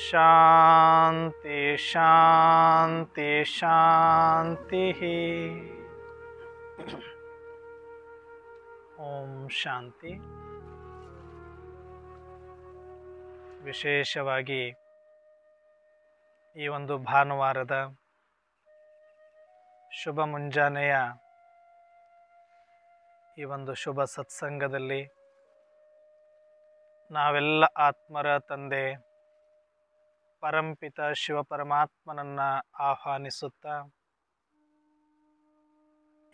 ಶಾಂತಿ ಶಾಂತಿ ಶಾಂತಿ. ಓಂ ಶಾಂತಿ. ವಿಶೇಷವಾಗಿ ಈ ಒಂದು ಭಾನುವಾರದ ಶುಭ ಮುಂಜಾನೆಯ ಈ ಒಂದು ಶುಭ ಸತ್ಸಂಗದಲ್ಲಿ ನಾವೆಲ್ಲ ಆತ್ಮರ ತಂದೆ ಪರಂಪಿತ ಶಿವಪರಮಾತ್ಮನನ್ನು ಆಹ್ವಾನಿಸುತ್ತಾ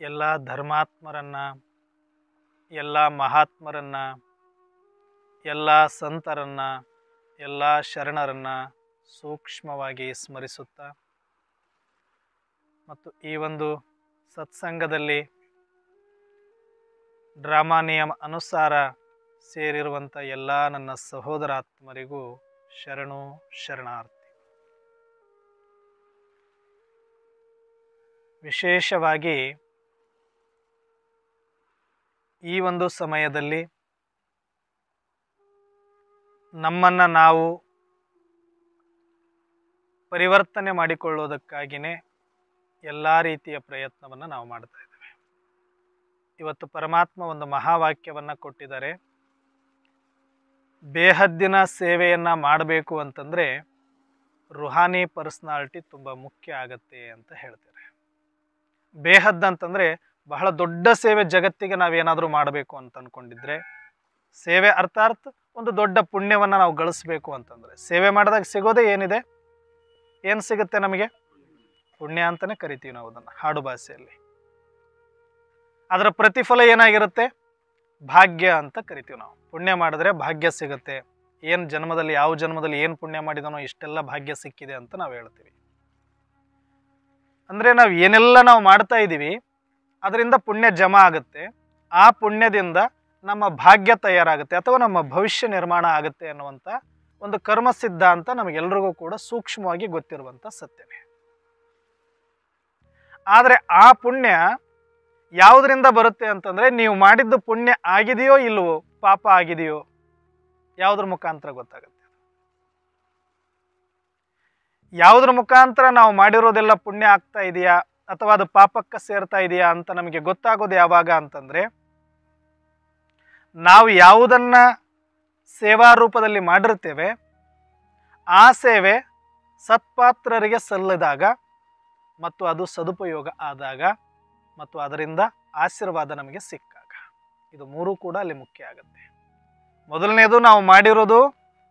ಎಲ್ಲ ಧರ್ಮಾತ್ಮರನ್ನು, ಎಲ್ಲ ಮಹಾತ್ಮರನ್ನು, ಎಲ್ಲ ಸಂತರನ್ನು, ಎಲ್ಲ ಶರಣರನ್ನು ಸೂಕ್ಷ್ಮವಾಗಿ ಸ್ಮರಿಸುತ್ತಾ ಮತ್ತು ಈ ಒಂದು ಸತ್ಸಂಗದಲ್ಲಿ ಡ್ರಾಮಾ ನಿಯಮ ಅನುಸಾರ ಸೇರಿರುವಂಥ ಎಲ್ಲ ನನ್ನ ಸಹೋದರಾತ್ಮರಿಗೂ ಶರಣು ಶರಣಾರ್ಥಿ. ವಿಶೇಷವಾಗಿ ಈ ಒಂದು ಸಮಯದಲ್ಲಿ ನಮ್ಮನ್ನು ನಾವು ಪರಿವರ್ತನೆ ಮಾಡಿಕೊಳ್ಳುವುದಕ್ಕಾಗಿಯೇ ಎಲ್ಲ ರೀತಿಯ ಪ್ರಯತ್ನವನ್ನು ನಾವು ಮಾಡ್ತಾ ಇದ್ದೇವೆ. ಇವತ್ತು ಪರಮಾತ್ಮ ಒಂದು ಮಹಾವಾಕ್ಯವನ್ನು ಕೊಟ್ಟಿದ್ದಾರೆ. ಬೇಹದ್ದಿನ ಸೇವೆಯನ್ನು ಮಾಡಬೇಕು ಅಂತಂದರೆ ರುಹಾನಿ ಪರ್ಸ್ನಾಲಿಟಿ ತುಂಬ ಮುಖ್ಯ ಆಗತ್ತೆ ಅಂತ ಹೇಳ್ತಾರೆ. ಬೇಹದ್ ಅಂತಂದರೆ ಬಹಳ ದೊಡ್ಡ ಸೇವೆ, ಜಗತ್ತಿಗೆ ನಾವೇನಾದರೂ ಮಾಡಬೇಕು ಅಂತ ಅಂದ್ಕೊಂಡಿದ್ರೆ ಸೇವೆ ಅರ್ಥಾತ್ ಒಂದು ದೊಡ್ಡ ಪುಣ್ಯವನ್ನು ನಾವು ಗಳಿಸ್ಬೇಕು ಅಂತಂದರೆ ಸೇವೆ ಮಾಡಿದಾಗ ಸಿಗೋದೇ ಏನಿದೆ, ಏನು ಸಿಗುತ್ತೆ ನಮಗೆ? ಪುಣ್ಯ ಅಂತಲೇ ಕರಿತೀವಿ ನಾವು ಅದನ್ನು ಹಾಡು ಭಾಷೆಯಲ್ಲಿ. ಅದರ ಪ್ರತಿಫಲ ಏನಾಗಿರುತ್ತೆ? ಭಾಗ್ಯ ಅಂತ ಕರಿತೀವಿ ನಾವು. ಪುಣ್ಯ ಮಾಡಿದ್ರೆ ಭಾಗ್ಯ ಸಿಗುತ್ತೆ. ಏನು ಜನ್ಮದಲ್ಲಿ, ಯಾವ ಜನ್ಮದಲ್ಲಿ ಏನು ಪುಣ್ಯ ಮಾಡಿದನೋ ಇಷ್ಟೆಲ್ಲ ಭಾಗ್ಯ ಸಿಕ್ಕಿದೆ ಅಂತ ನಾವು ಹೇಳ್ತೀವಿ. ಅಂದರೆ ನಾವು ಏನೆಲ್ಲ ನಾವು ಮಾಡ್ತಾ ಇದ್ದೀವಿ ಅದರಿಂದ ಪುಣ್ಯ ಜಮಾ ಆಗುತ್ತೆ. ಆ ಪುಣ್ಯದಿಂದ ನಮ್ಮ ಭಾಗ್ಯ ತಯಾರಾಗುತ್ತೆ ಅಥವಾ ನಮ್ಮ ಭವಿಷ್ಯ ನಿರ್ಮಾಣ ಆಗುತ್ತೆ ಅನ್ನುವಂಥ ಒಂದು ಕರ್ಮ ಸಿದ್ಧಾಂತ ನಮಗೆಲ್ರಿಗೂ ಕೂಡ ಸೂಕ್ಷ್ಮವಾಗಿ ಗೊತ್ತಿರುವಂಥ ಸತ್ಯವೇ. ಆದರೆ ಆ ಪುಣ್ಯ ಯಾವುದರಿಂದ ಬರುತ್ತೆ ಅಂತಂದರೆ ನೀವು ಮಾಡಿದ್ದು ಪುಣ್ಯ ಆಗಿದೆಯೋ ಇಲ್ವೋ, ಪಾಪ ಆಗಿದೆಯೋ, ಯಾವುದ್ರ ಮುಖಾಂತರ ಗೊತ್ತಾಗುತ್ತೆ. ಯಾವುದ್ರ ಮುಖಾಂತರ ನಾವು ಮಾಡಿರೋದೆಲ್ಲ ಪುಣ್ಯ ಆಗ್ತಾ ಇದೆಯಾ ಅಥವಾ ಅದು ಪಾಪಕ್ಕೆ ಸೇರ್ತಾ ಇದೆಯಾ ಅಂತ ನಮಗೆ ಗೊತ್ತಾಗೋದು ಯಾವಾಗ ಅಂತಂದರೆ ನಾವು ಯಾವುದನ್ನ ಸೇವಾ ರೂಪದಲ್ಲಿ ಮಾಡಿರ್ತೇವೆ ಆ ಸೇವೆ ಸತ್ಪಾತ್ರರಿಗೆ ಸಲ್ಲದಾಗ ಮತ್ತು ಅದು ಸದುಪಯೋಗ ಆದಾಗ ಮತ್ತು ಅದರಿಂದ ಆಶೀರ್ವಾದ ನಮಗೆ ಸಿಕ್ಕಾಗ, ಇದು ಮೂರೂ ಕೂಡ ಅಲ್ಲಿ ಮುಖ್ಯ ಆಗುತ್ತೆ. ಮೊದಲನೇದು ನಾವು ಮಾಡಿರೋದು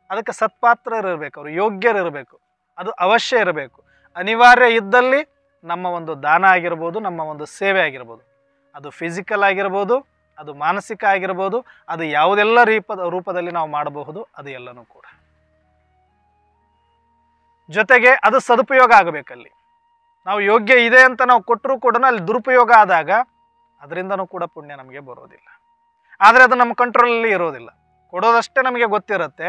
ಅದಕ್ಕೆ ಸತ್ಪಾತ್ರರಿರಬೇಕು, ಅವರು ಯೋಗ್ಯರಿರಬೇಕು, ಅದು ಅವಶ್ಯ ಇರಬೇಕು. ಅನಿವಾರ್ಯ ಇದ್ದಲ್ಲಿ ನಮ್ಮ ಒಂದು ದಾನ ಆಗಿರ್ಬೋದು, ನಮ್ಮ ಒಂದು ಸೇವೆ ಆಗಿರ್ಬೋದು, ಅದು ಫಿಸಿಕಲ್ ಆಗಿರ್ಬೋದು, ಅದು ಮಾನಸಿಕ ಆಗಿರ್ಬೋದು, ಅದು ಯಾವುದೆಲ್ಲ ರೂಪದಲ್ಲಿ ನಾವು ಮಾಡಬಹುದು, ಅದು ಎಲ್ಲನೂ ಕೂಡ. ಜೊತೆಗೆ ಅದು ಸದುಪಯೋಗ ಆಗಬೇಕಲ್ಲಿ. ನಾವು ಯೋಗ್ಯ ಇದೆ ಅಂತ ನಾವು ಕೊಟ್ಟರೂ ಕೂಡ ಅಲ್ಲಿ ದುರುಪಯೋಗ ಆದಾಗ ಅದರಿಂದನೂ ಕೂಡ ಪುಣ್ಯ ನಮಗೆ ಬರೋದಿಲ್ಲ. ಆದರೆ ಅದು ನಮ್ಮ ಕಂಟ್ರೋಲಲ್ಲಿ ಇರೋದಿಲ್ಲ. ಕೊಡೋದಷ್ಟೇ ನಮಗೆ ಗೊತ್ತಿರುತ್ತೆ,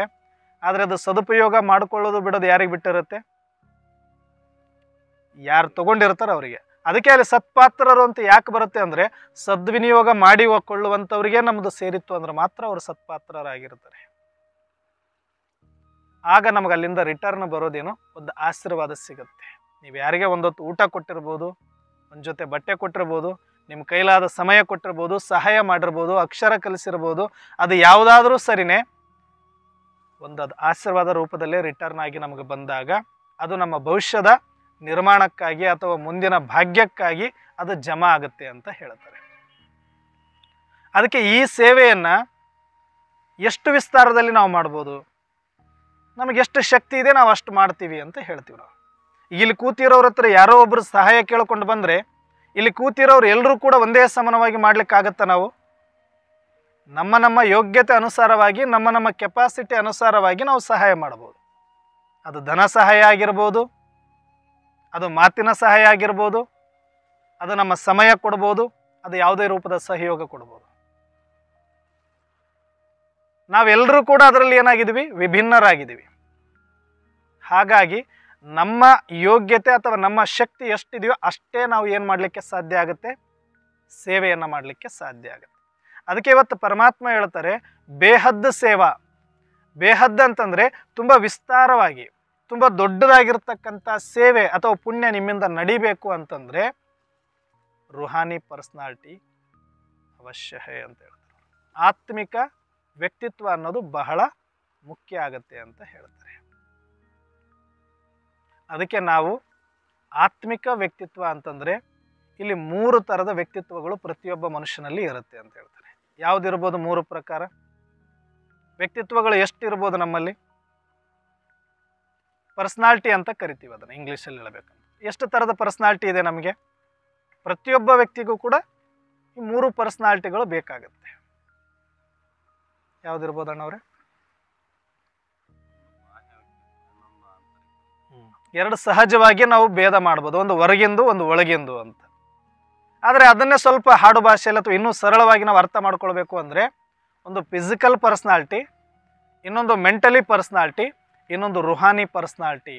ಆದರೆ ಅದು ಸದುಪಯೋಗ ಮಾಡಿಕೊಳ್ಳೋದು ಬಿಡೋದು ಯಾರಿಗೆ ಬಿಟ್ಟಿರುತ್ತೆ? ಯಾರು ತಗೊಂಡಿರ್ತಾರೆ ಅವರಿಗೆ. ಅದಕ್ಕೆ ಅಲ್ಲಿ ಸತ್ಪಾತ್ರರು ಅಂತ ಯಾಕೆ ಬರುತ್ತೆ ಅಂದರೆ ಸದ್ವಿನಿಯೋಗ ಮಾಡಿಕೊಳ್ಳುವಂಥವ್ರಿಗೆ ನಮ್ಮದು ಸೇರಿತ್ತು ಅಂದ್ರೆ ಮಾತ್ರ ಅವರು ಸತ್ಪಾತ್ರರಾಗಿರ್ತಾರೆ. ಆಗ ನಮಗೆ ಅಲ್ಲಿಂದ ರಿಟರ್ನ್ ಬರೋದೇನೋ ಒಂದು ಆಶೀರ್ವಾದ ಸಿಗುತ್ತೆ. ನೀವು ಯಾರಿಗೆ ಒಂದೊತ್ತು ಊಟ ಕೊಟ್ಟಿರ್ಬೋದು, ಒಂದು ಜೊತೆ ಬಟ್ಟೆ ಕೊಟ್ಟಿರ್ಬೋದು, ನಿಮ್ಮ ಕೈಲಾದ ಸಮಯ ಕೊಟ್ಟಿರ್ಬೋದು, ಸಹಾಯ ಮಾಡಿರ್ಬೋದು, ಅಕ್ಷರ ಕಲಿಸಿರ್ಬೋದು, ಅದು ಯಾವುದಾದ್ರೂ ಸರಿನೇ ಒಂದು ಅದು ಆಶೀರ್ವಾದ ರೂಪದಲ್ಲೇ ರಿಟರ್ನ್ ಆಗಿ ನಮಗೆ ಬಂದಾಗ ಅದು ನಮ್ಮ ಭವಿಷ್ಯದ ನಿರ್ಮಾಣಕ್ಕಾಗಿ ಅಥವಾ ಮುಂದಿನ ಭಾಗ್ಯಕ್ಕಾಗಿ ಅದು ಜಮಾ ಆಗುತ್ತೆ ಅಂತ ಹೇಳ್ತಾರೆ. ಅದಕ್ಕೆ ಈ ಸೇವೆಯನ್ನು ಎಷ್ಟು ವಿಸ್ತಾರದಲ್ಲಿ ನಾವು ಮಾಡ್ಬೋದು, ನಮಗೆ ಎಷ್ಟು ಶಕ್ತಿ ಇದೆ ನಾವು ಅಷ್ಟು ಮಾಡ್ತೀವಿ ಅಂತ ಹೇಳ್ತೀವಿ ನಾವು. ಇಲ್ಲಿ ಕೂತಿರೋರ ಹತ್ರ ಯಾರೋ ಒಬ್ಬರು ಸಹಾಯ ಕೇಳ್ಕೊಂಡು ಬಂದರೆ ಇಲ್ಲಿ ಕೂತಿರೋರು ಎಲ್ಲರೂ ಕೂಡ ಒಂದೇ ಸಮಾನವಾಗಿ ಮಾಡಲಿಕ್ಕಾಗತ್ತಾ? ನಾವು ನಮ್ಮ ಯೋಗ್ಯತೆ ಅನುಸಾರವಾಗಿ ನಮ್ಮ ಕೆಪಾಸಿಟಿ ಅನುಸಾರವಾಗಿ ನಾವು ಸಹಾಯ ಮಾಡ್ಬೋದು. ಅದು ಧನ ಸಹಾಯ ಆಗಿರ್ಬೋದು, ಅದು ಮಾತಿನ ಸಹಾಯ ಆಗಿರ್ಬೋದು, ಅದು ನಮ್ಮ ಸಮಯ ಕೊಡ್ಬೋದು, ಅದು ಯಾವುದೇ ರೂಪದ ಸಹಯೋಗ ಕೊಡ್ಬೋದು. ನಾವೆಲ್ಲರೂ ಕೂಡ ಅದರಲ್ಲಿ ಏನಾಗಿದ್ದೀವಿ? ವಿಭಿನ್ನರಾಗಿದ್ದೀವಿ. ಹಾಗಾಗಿ ನಮ್ಮ ಯೋಗ್ಯತೆ ಅಥವಾ ನಮ್ಮ ಶಕ್ತಿ ಎಷ್ಟಿದೆಯೋ ಅಷ್ಟೇ ನಾವು ಏನು ಮಾಡಲಿಕ್ಕೆ ಸಾಧ್ಯ ಆಗುತ್ತೆ? ಸೇವೆಯನ್ನು ಮಾಡಲಿಕ್ಕೆ ಸಾಧ್ಯ ಆಗುತ್ತೆ. ಅದಕ್ಕೆ ಇವತ್ತು ಪರಮಾತ್ಮ ಹೇಳ್ತಾರೆ ಬೇಹದ್ದು ಸೇವಾ. ಬೇಹದ್ದು ಅಂತಂದರೆ ತುಂಬ ವಿಸ್ತಾರವಾಗಿ, ತುಂಬ ದೊಡ್ಡದಾಗಿರ್ತಕ್ಕಂಥ ಸೇವೆ ಅಥವಾ ಪುಣ್ಯ ನಿಮ್ಮಿಂದ ನಡಿಬೇಕು ಅಂತಂದರೆ ರುಹಾನಿ ಪರ್ಸ್ನಾಲಿಟಿ ಅವಶ್ಯ ಹೇ ಅಂತ ಹೇಳ್ತಾರೆ. ಆತ್ಮಿಕ ವ್ಯಕ್ತಿತ್ವ ಅನ್ನೋದು ಬಹಳ ಮುಖ್ಯ ಆಗುತ್ತೆ ಅಂತ ಹೇಳ್ತಾರೆ. ಅದಕ್ಕೆ ನಾವು ಆತ್ಮಿಕ ವ್ಯಕ್ತಿತ್ವ ಅಂತಂದರೆ ಇಲ್ಲಿ 3 ಥರದ ವ್ಯಕ್ತಿತ್ವಗಳು ಪ್ರತಿಯೊಬ್ಬ ಮನುಷ್ಯನಲ್ಲಿ ಇರುತ್ತೆ ಅಂತ ಹೇಳ್ತಾರೆ. ಯಾವುದಿರ್ಬೋದು 3 ಪ್ರಕಾರ? ವ್ಯಕ್ತಿತ್ವಗಳು ಎಷ್ಟಿರ್ಬೋದು ನಮ್ಮಲ್ಲಿ? ಪರ್ಸ್ನಾಲಿಟಿ ಅಂತ ಕರಿತೀವಿ ಅದನ್ನು, ಇಂಗ್ಲೀಷಲ್ಲಿ ಹೇಳಬೇಕಂತ. ಎಷ್ಟು ಥರದ ಪರ್ಸ್ನಾಲಿಟಿ ಇದೆ ನಮಗೆ? ಪ್ರತಿಯೊಬ್ಬ ವ್ಯಕ್ತಿಗೂ ಕೂಡ ಈ 3 ಪರ್ಸ್ನಾಲಿಟಿಗಳು ಬೇಕಾಗುತ್ತೆ. ಯಾವುದಿರ್ಬೋದು ಅಣ್ಣವ್ರೆ? 2 ಸಹಜವಾಗಿ ನಾವು ಭೇದ ಮಾಡ್ಬೋದು, ಒಂದು ಹೊರಗಿಂದು ಒಂದು ಒಳಗಿಂದು ಅಂತ. ಆದರೆ ಅದನ್ನೇ ಸ್ವಲ್ಪ ಹಾಡು ಭಾಷೆಯಲ್ಲಿ ಅಥವಾ ಇನ್ನೂ ಸರಳವಾಗಿ ನಾವು ಅರ್ಥ ಮಾಡ್ಕೊಳ್ಬೇಕು ಅಂದರೆ ಒಂದು ಫಿಸಿಕಲ್ ಪರ್ಸ್ನಾಲಿಟಿ, ಇನ್ನೊಂದು ಮೆಂಟಲಿ ಪರ್ಸ್ನಾಲಿಟಿ, ಇನ್ನೊಂದು ರುಹಾನಿ ಪರ್ಸ್ನಾಲಿಟಿ,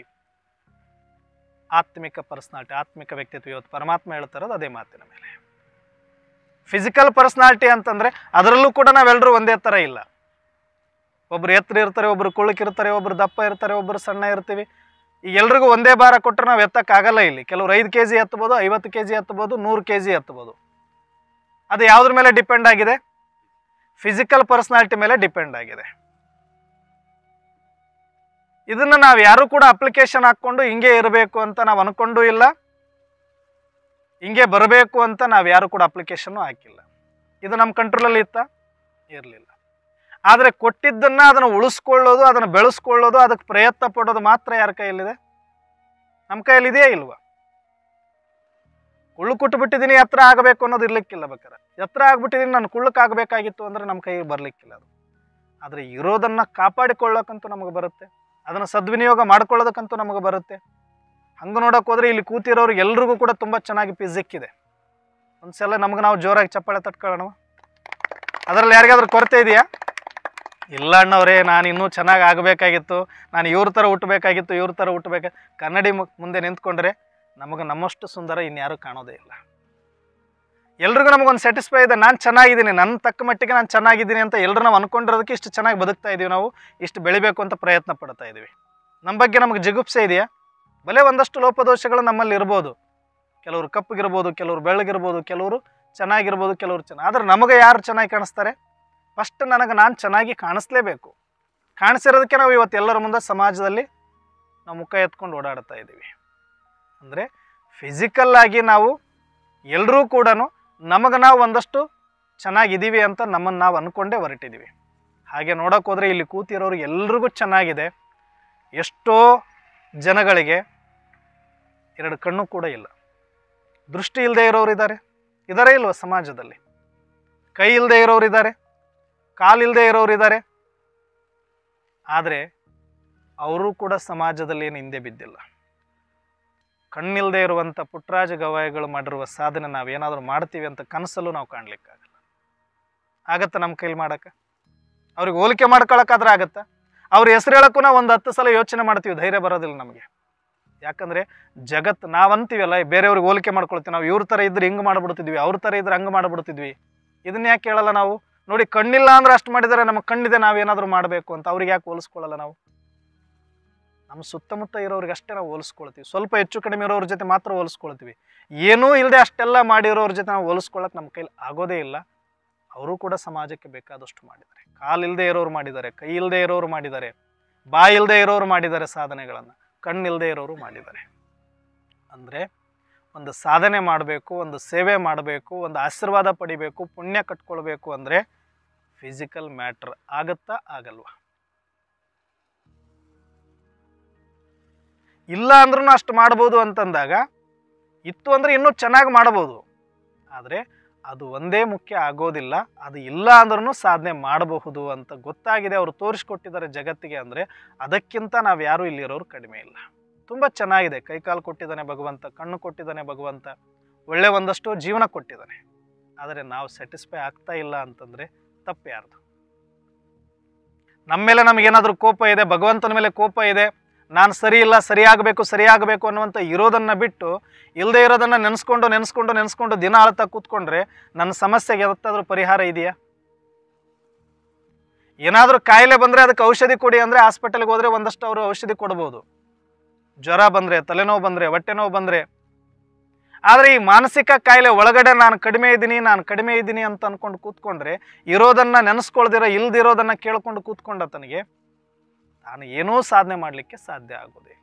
ಆತ್ಮಿಕ ಪರ್ಸ್ನಾಲಿಟಿ, ಆತ್ಮಿಕ ವ್ಯಕ್ತಿತ್ವ. ಇವತ್ತು ಪರಮಾತ್ಮ ಹೇಳ್ತಾರದು ಅದೇ ಮಾತಿನ ಮೇಲೆ. ಫಿಸಿಕಲ್ ಪರ್ಸ್ನಾಲಿಟಿ ಅಂತಂದರೆ ಅದರಲ್ಲೂ ಕೂಡ ನಾವೆಲ್ಲರೂ ಒಂದೇ ಥರ ಇಲ್ಲ. ಒಬ್ಬರು ಎತ್ತರ ಇರ್ತಾರೆ, ಒಬ್ಬರು ಕುಳ್ಳಕ್ಕಿರ್ತಾರೆ, ಒಬ್ಬರು ದಪ್ಪ ಇರ್ತಾರೆ, ಒಬ್ಬರು ಸಣ್ಣ ಇರ್ತೀವಿ. ಈಗ ಎಲ್ರಿಗೂ ಒಂದೇ ಭಾರ ಕೊಟ್ಟರೆ ನಾವು ಎತ್ತಕ್ಕಾಗಲ್ಲ. ಇಲ್ಲಿ ಕೆಲವರು 5 kg ಎತ್ತಬೋದು, 50 kg ಎತ್ತಬೋದು, 100 kg ಎತ್ತಬೋದು. ಅದು ಯಾವುದ್ರ ಮೇಲೆ ಡಿಪೆಂಡ್ ಆಗಿದೆ? ಫಿಸಿಕಲ್ ಪರ್ಸ್ನಾಲಿಟಿ ಮೇಲೆ ಡಿಪೆಂಡ್ ಆಗಿದೆ. ಇದನ್ನು ನಾವು ಯಾರು ಕೂಡ ಅಪ್ಲಿಕೇಶನ್ ಹಾಕ್ಕೊಂಡು ಹಿಂಗೆ ಇರಬೇಕು ಅಂತ ನಾವು ಅಂದ್ಕೊಂಡೂ ಇಲ್ಲ, ಹಿಂಗೆ ಬರಬೇಕು ಅಂತ ನಾವು ಯಾರು ಕೂಡ ಅಪ್ಲಿಕೇಶನ್ನು ಹಾಕಿಲ್ಲ. ಇದು ನಮ್ಮ ಕಂಟ್ರೋಲಲ್ಲಿ ಇತ್ತಾ? ಇರಲಿಲ್ಲ. ಆದರೆ ಕೊಟ್ಟಿದ್ದನ್ನು ಅದನ್ನು ಉಳಿಸ್ಕೊಳ್ಳೋದು, ಅದನ್ನು ಬೆಳೆಸ್ಕೊಳ್ಳೋದು, ಅದಕ್ಕೆ ಪ್ರಯತ್ನ ಪಡೋದು ಮಾತ್ರ ಯಾರ ಕೈಯಲ್ಲಿದೆ? ನಮ್ಮ ಕೈಯಲ್ಲಿ ಇದೆಯೇ ಇಲ್ವಾ? ಕುಳ್ಳು ಕೊಟ್ಟುಬಿಟ್ಟಿದ್ದೀನಿ, ಎತ್ತರ ಆಗಬೇಕು ಅನ್ನೋದು ಇರ್ಲಿಕ್ಕಿಲ್ಲ. ಬೇಕಾರೆ ಎತ್ತರ ಆಗ್ಬಿಟ್ಟಿದ್ದೀನಿ, ನಾನು ಕುಳ್ಳಕ್ಕಾಗಬೇಕಾಗಿತ್ತು ಅಂದರೆ ನಮ್ಮ ಕೈಗೆ ಬರಲಿಕ್ಕಿಲ್ಲ ಅದು. ಆದರೆ ಇರೋದನ್ನು ಕಾಪಾಡಿಕೊಳ್ಳೋಕ್ಕಂತೂ ನಮಗೆ ಬರುತ್ತೆ, ಅದನ್ನು ಸದ್ವಿನಿಯೋಗ ಮಾಡ್ಕೊಳ್ಳೋದಕ್ಕಂತೂ ನಮಗೆ ಬರುತ್ತೆ. ಹಂಗೆ ನೋಡೋಕೆ ಹೋದರೆ ಇಲ್ಲಿ ಕೂತಿರೋರು ಎಲ್ರಿಗೂ ಕೂಡ ತುಂಬ ಚೆನ್ನಾಗಿ ಫಿಸಿಕ್ ಇದೆ. ಒಂದ್ಸಲ ನಮಗೆ ನಾವು ಜೋರಾಗಿ ಚಪ್ಪಾಳೆ ತಟ್ಕೊಳ್ಳೋಣ. ಅದರಲ್ಲಿ ಯಾರಿಗಾದ್ರೂ ಕೊರತೆ ಇದೆಯಾ? ಇಲ್ಲ ಅಣ್ಣವ್ರೆ, ನಾನು ಇನ್ನೂ ಚೆನ್ನಾಗಿ ಆಗಬೇಕಾಗಿತ್ತು, ನಾನು ಇವ್ರ ಥರ ಹುಟ್ಟಬೇಕಾಗಿತ್ತು, ಇವ್ರ ಥರ ಹುಟ್ಟಬೇಕು. ಕನ್ನಡಿ ಮುಂದೆ ನಿಂತ್ಕೊಂಡ್ರೆ ನಮಗೆ ನಮ್ಮಷ್ಟು ಸುಂದರ ಇನ್ಯಾರೂ ಕಾಣೋದೇ ಇಲ್ಲ. ಎಲ್ರಿಗೂ ನಮಗೊಂದು ಸ್ಯಾಟಿಸ್ಫೈ ಇದೆ, ನಾನು ಚೆನ್ನಾಗಿದ್ದೀನಿ, ನನ್ನ ತಕ್ಕ ಮಟ್ಟಿಗೆ ನಾನು ಚೆನ್ನಾಗಿದ್ದೀನಿ ಅಂತ ಎಲ್ಲರೂ ನಾವು ಅಂದ್ಕೊಂಡಿರೋದಕ್ಕೆ ಇಷ್ಟು ಚೆನ್ನಾಗಿ ಬದುಕ್ತಾ ಇದ್ದೀವಿ. ನಾವು ಇಷ್ಟು ಬೆಳಿಬೇಕು ಅಂತ ಪ್ರಯತ್ನ ಪಡ್ತಾ ಇದ್ದೀವಿ. ನಮ್ಮ ಬಗ್ಗೆ ನಮಗೆ ಜಿಗುಪ್ಸೆ ಇದೆಯಾ? ಭಲೆ ಒಂದಷ್ಟು ಲೋಪದೋಷಗಳು ನಮ್ಮಲ್ಲಿ ಇರ್ಬೋದು. ಕೆಲವರು ಕಪ್ಪಗಿರ್ಬೋದು, ಕೆಲವರು ಬೆಳ್ಳಗಿರ್ಬೋದು, ಕೆಲವರು ಚೆನ್ನಾಗಿರ್ಬೋದು, ಕೆಲವರು ಚೆನ್ನಾಗಿ. ಆದರೆ ನಮಗೆ ಯಾರು ಚೆನ್ನಾಗಿ ಕಾಣಿಸ್ತಾರೆ? ಫಸ್ಟ್ ನಾನು ಚೆನ್ನಾಗಿ ಕಾಣಿಸ್ಲೇಬೇಕು. ಕಾಣಿಸಿರೋದಕ್ಕೆ ನಾವು ಇವತ್ತು ಎಲ್ಲರ ಮುಂದೆ ಸಮಾಜದಲ್ಲಿ ನಾವು ಮುಖ ಎತ್ಕೊಂಡು ಓಡಾಡ್ತಾ ಇದ್ದೀವಿ. ಅಂದರೆ ಫಿಸಿಕಲ್ಲಾಗಿ ನಾವು ಎಲ್ಲರೂ ಕೂಡ ನಮಗೆ ನಾವು ಒಂದಷ್ಟು ಚೆನ್ನಾಗಿದ್ದೀವಿ ಅಂತ ನಮ್ಮನ್ನು ನಾವು ಅಂದ್ಕೊಂಡೇ ಹೊರಟಿದ್ದೀವಿ. ಹಾಗೆ ನೋಡೋಕೆ ಹೋದರೆ ಇಲ್ಲಿ ಕೂತಿರೋರು ಎಲ್ರಿಗೂ ಚೆನ್ನಾಗಿದೆ. ಎಷ್ಟೋ ಜನಗಳಿಗೆ 2 ಕಣ್ಣು ಕೂಡ ಇಲ್ಲ, ದೃಷ್ಟಿ ಇಲ್ಲದೆ ಇರೋರು ಇದ್ದಾರೆ ಇಲ್ವ ಸಮಾಜದಲ್ಲಿ? ಕೈ ಇಲ್ಲದೆ ಇರೋರು ಇದ್ದಾರೆ, ಕಾಲಿಲ್ಲದೆ ಇರೋರು ಇದ್ದಾರೆ. ಆದರೆ ಅವರು ಕೂಡ ಸಮಾಜದಲ್ಲಿ ಏನು ಹಿಂದೆ ಬಿದ್ದಿಲ್ಲ. ಕಣ್ಣಿಲ್ಲದೆ ಇರುವಂಥ ಪುಟ್ಟರಾಜ ಗವಾಯಿಗಳು ಮಾಡಿರುವ ಸಾಧನೆ ನಾವೇನಾದರೂ ಮಾಡ್ತೀವಿ ಅಂತ ಕನಸಲ್ಲೂ ನಾವು ಕಾಣಲಿಕ್ಕಾಗಲ್ಲ. ಆಗತ್ತಾ ನಮ್ಮ ಕೈಲಿ ಮಾಡೋಕ್ಕೆ? ಅವ್ರಿಗೆ ಹೋಲಿಕೆ ಮಾಡ್ಕೊಳಕ್ಕಾದ್ರೆ ಆಗತ್ತಾ? ಅವ್ರ ಹೆಸರು ಹೇಳೋಕ್ಕೂ ನಾವು ಒಂದು 10 ಸಲ ಯೋಚನೆ ಮಾಡ್ತೀವಿ, ಧೈರ್ಯ ಬರೋದಿಲ್ಲ ನಮಗೆ. ಯಾಕಂದರೆ ಜಗತ್ತು ನಾವಂತೀವಲ್ಲ, ಬೇರೆಯವ್ರಿಗೆ ಹೋಲಿಕೆ ಮಾಡ್ಕೊಳ್ತೀವಿ. ನಾವು ಇವ್ರ ಥರ ಇದ್ರೆ ಹಿಂಗೆ ಮಾಡಿಬಿಡ್ತಿದ್ವಿ, ಅವ್ರ ಥರ ಇದ್ರೆ ಹಂಗೆ ಮಾಡಿಬಿಡ್ತಿದ್ವಿ. ಇದನ್ನ ಯಾಕೆ ಹೇಳಲ್ಲ ನಾವು? ನೋಡಿ, ಕಣ್ಣಿಲ್ಲ ಅಂದ್ರೆ ಅಷ್ಟು ಮಾಡಿದರೆ, ನಮಗೆ ಕಣ್ಣಿದೆ ನಾವೇನಾದರೂ ಮಾಡಬೇಕು ಅಂತ. ಅವ್ರಿಗೆ ಯಾಕೆ ಹೋಲಿಸ್ಕೊಳ್ಳಲ್ಲ ನಾವು? ನಮ್ಮ ಸುತ್ತಮುತ್ತ ಇರೋರಿಗೆ ಅಷ್ಟೇ ನಾವು ಹೋಲಿಸ್ಕೊಳ್ತೀವಿ. ಸ್ವಲ್ಪ ಹೆಚ್ಚು ಕಡಿಮೆ ಇರೋರ ಜೊತೆ ಮಾತ್ರ ಹೋಲಿಸ್ಕೊಳ್ತೀವಿ. ಏನೂ ಇಲ್ಲದೆ ಅಷ್ಟೆಲ್ಲ ಮಾಡಿರೋರ ಜೊತೆ ನಾವು ಹೋಲಿಸ್ಕೊಳ್ಳೋಕೆ ನಮ್ಮ ಕೈಲಿ ಆಗೋದೇ ಇಲ್ಲ. ಅವರು ಕೂಡ ಸಮಾಜಕ್ಕೆ ಬೇಕಾದಷ್ಟು ಮಾಡಿದ್ದಾರೆ. ಕಾಲಿಲ್ಲದೆ ಇರೋರು ಮಾಡಿದ್ದಾರೆ, ಕೈ ಇಲ್ಲದೆ ಇರೋರು ಮಾಡಿದ್ದಾರೆ, ಬಾಯಿ ಇಲ್ಲದೆ ಇರೋರು ಮಾಡಿದ್ದಾರೆ ಸಾಧನೆಗಳನ್ನು, ಕಣ್ಣಿಲ್ಲದೆ ಇರೋರು ಮಾಡಿದ್ದಾರೆ. ಅಂದರೆ ಒಂದು ಸಾಧನೆ ಮಾಡಬೇಕು, ಒಂದು ಸೇವೆ ಮಾಡಬೇಕು, ಒಂದು ಆಶೀರ್ವಾದ ಪಡಿಬೇಕು, ಪುಣ್ಯ ಕಟ್ಕೊಳ್ಬೇಕು ಅಂದರೆ ಫಿಸಿಕಲ್ ಮ್ಯಾಟ್ರ್ ಆಗುತ್ತಾ ಆಗಲ್ವಾ? ಇಲ್ಲ ಅಂದ್ರೂ ಅಷ್ಟು ಮಾಡ್ಬೋದು ಅಂತಂದಾಗ ಇತ್ತು ಅಂದರೆ ಇನ್ನೂ ಚೆನ್ನಾಗಿ ಮಾಡ್ಬೋದು. ಆದರೆ ಅದು ಒಂದೇ ಮುಖ್ಯ ಆಗೋದಿಲ್ಲ, ಅದು ಇಲ್ಲ ಅಂದ್ರೂ ಸಾಧನೆ ಮಾಡಬಹುದು ಅಂತ ಗೊತ್ತಾಗಿದೆ, ಅವರು ತೋರಿಸ್ಕೊಟ್ಟಿದ್ದಾರೆ ಜಗತ್ತಿಗೆ. ಅಂದರೆ ಅದಕ್ಕಿಂತ ನಾವು ಯಾರೂ ಇಲ್ಲಿರೋರು ಕಡಿಮೆ ಇಲ್ಲ. ತುಂಬ ಚೆನ್ನಾಗಿದೆ. ಕೈಕಾಲು ಕೊಟ್ಟಿದ್ದಾನೆ ಭಗವಂತ, ಕಣ್ಣು ಕೊಟ್ಟಿದ್ದಾನೆ ಭಗವಂತ, ಒಳ್ಳೆ ಒಂದಷ್ಟು ಜೀವನ ಕೊಟ್ಟಿದ್ದಾನೆ. ಆದರೆ ನಾವು ಸ್ಯಾಟಿಸ್ಫೈ ಆಗ್ತಾ ಇಲ್ಲ ಅಂತಂದರೆ ತಪ್ಪು ಯಾರ್ದು? ನಮ್ಮ ಮೇಲೆ ನಮಗೇನಾದರೂ ಕೋಪ ಇದೆ, ಭಗವಂತನ ಮೇಲೆ ಕೋಪ ಇದೆ, ನಾನು ಸರಿ ಇಲ್ಲ, ಸರಿಯಾಗಬೇಕು ಅನ್ನುವಂಥ ಇರೋದನ್ನು ಬಿಟ್ಟು ಇಲ್ಲದೆ ಇರೋದನ್ನು ನೆನೆಸ್ಕೊಂಡು ದಿನ ಆಳ್ತಾ ಕೂತ್ಕೊಂಡ್ರೆ ನನ್ನ ಸಮಸ್ಯೆಗೆ ಯಾವತ್ತಾದ್ರೂ ಪರಿಹಾರ ಇದೆಯಾ? ಏನಾದರೂ ಕಾಯಿಲೆ ಬಂದರೆ ಅದಕ್ಕೆ ಔಷಧಿ ಕೊಡಿ ಅಂದರೆ ಹಾಸ್ಪಿಟಲ್ಗೆ ಹೋದರೆ ಒಂದಷ್ಟು ಅವರು ಔಷಧಿ ಕೊಡ್ಬೋದು. ಜ್ವರ ಬಂದರೆ, ತಲೆನೋವು ಬಂದರೆ, ಹೊಟ್ಟೆ ನೋವು ಬಂದರೆ. ಆದರೆ ಈ ಮಾನಸಿಕ ಕಾಯಿಲೆ ಒಳಗಡೆ ನಾನು ಕಡಿಮೆ ಇದ್ದೀನಿ ಅಂತ ಅಂದ್ಕೊಂಡು ಕೂತ್ಕೊಂಡ್ರೆ, ಇರೋದನ್ನು ನೆನೆಸ್ಕೊಳ್ದಿರೋ ಇಲ್ದಿರೋದನ್ನು ಕೇಳ್ಕೊಂಡು ಕೂತ್ಕೊಂಡ ತನಗೆ ತಾನು ಏನೂ ಸಾಧನೆ ಮಾಡಲಿಕ್ಕೆ ಸಾಧ್ಯ ಆಗೋದೇ.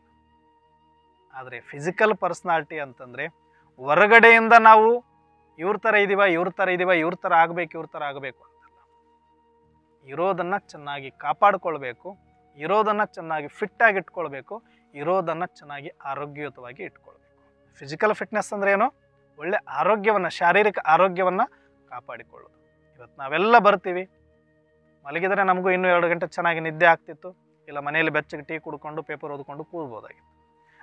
ಆದರೆ ಫಿಸಿಕಲ್ ಪರ್ಸ್ನಾಲಿಟಿ ಅಂತಂದರೆ ಹೊರಗಡೆಯಿಂದ ನಾವು ಇವ್ರ ಥರ ಆಗಬೇಕು ಅಂತಲ್ಲ. ಇರೋದನ್ನು ಚೆನ್ನಾಗಿ ಕಾಪಾಡಿಕೊಳ್ಬೇಕು, ಇರೋದನ್ನು ಚೆನ್ನಾಗಿ ಫಿಟ್ಟಾಗಿ ಇಟ್ಕೊಳ್ಬೇಕು, ಇರೋದನ್ನು ಚೆನ್ನಾಗಿ ಆರೋಗ್ಯಯುತವಾಗಿ ಇಟ್ಕೊಳ್ಬೇಕು. ಫಿಸಿಕಲ್ ಫಿಟ್ನೆಸ್ ಅಂದರೆ ಏನು? ಒಳ್ಳೆ ಆರೋಗ್ಯವನ್ನು, ಶಾರೀರಿಕ ಆರೋಗ್ಯವನ್ನು ಕಾಪಾಡಿಕೊಳ್ಳೋದು. ಇವತ್ತು ನಾವೆಲ್ಲ ಬರ್ತೀವಿ, ಮಲಗಿದರೆ ನಮಗೂ ಇನ್ನೂ 2 ಗಂಟೆ ಚೆನ್ನಾಗಿ ನಿದ್ದೆ ಆಗ್ತಿತ್ತು, ಇಲ್ಲ ಮನೆಯಲ್ಲಿ ಬೆಚ್ಚಗೆ ಟೀ ಕುಡ್ಕೊಂಡು ಪೇಪರ್ ಓದ್ಕೊಂಡು ಕೂರ್ಬೋದಾಗಿತ್ತು.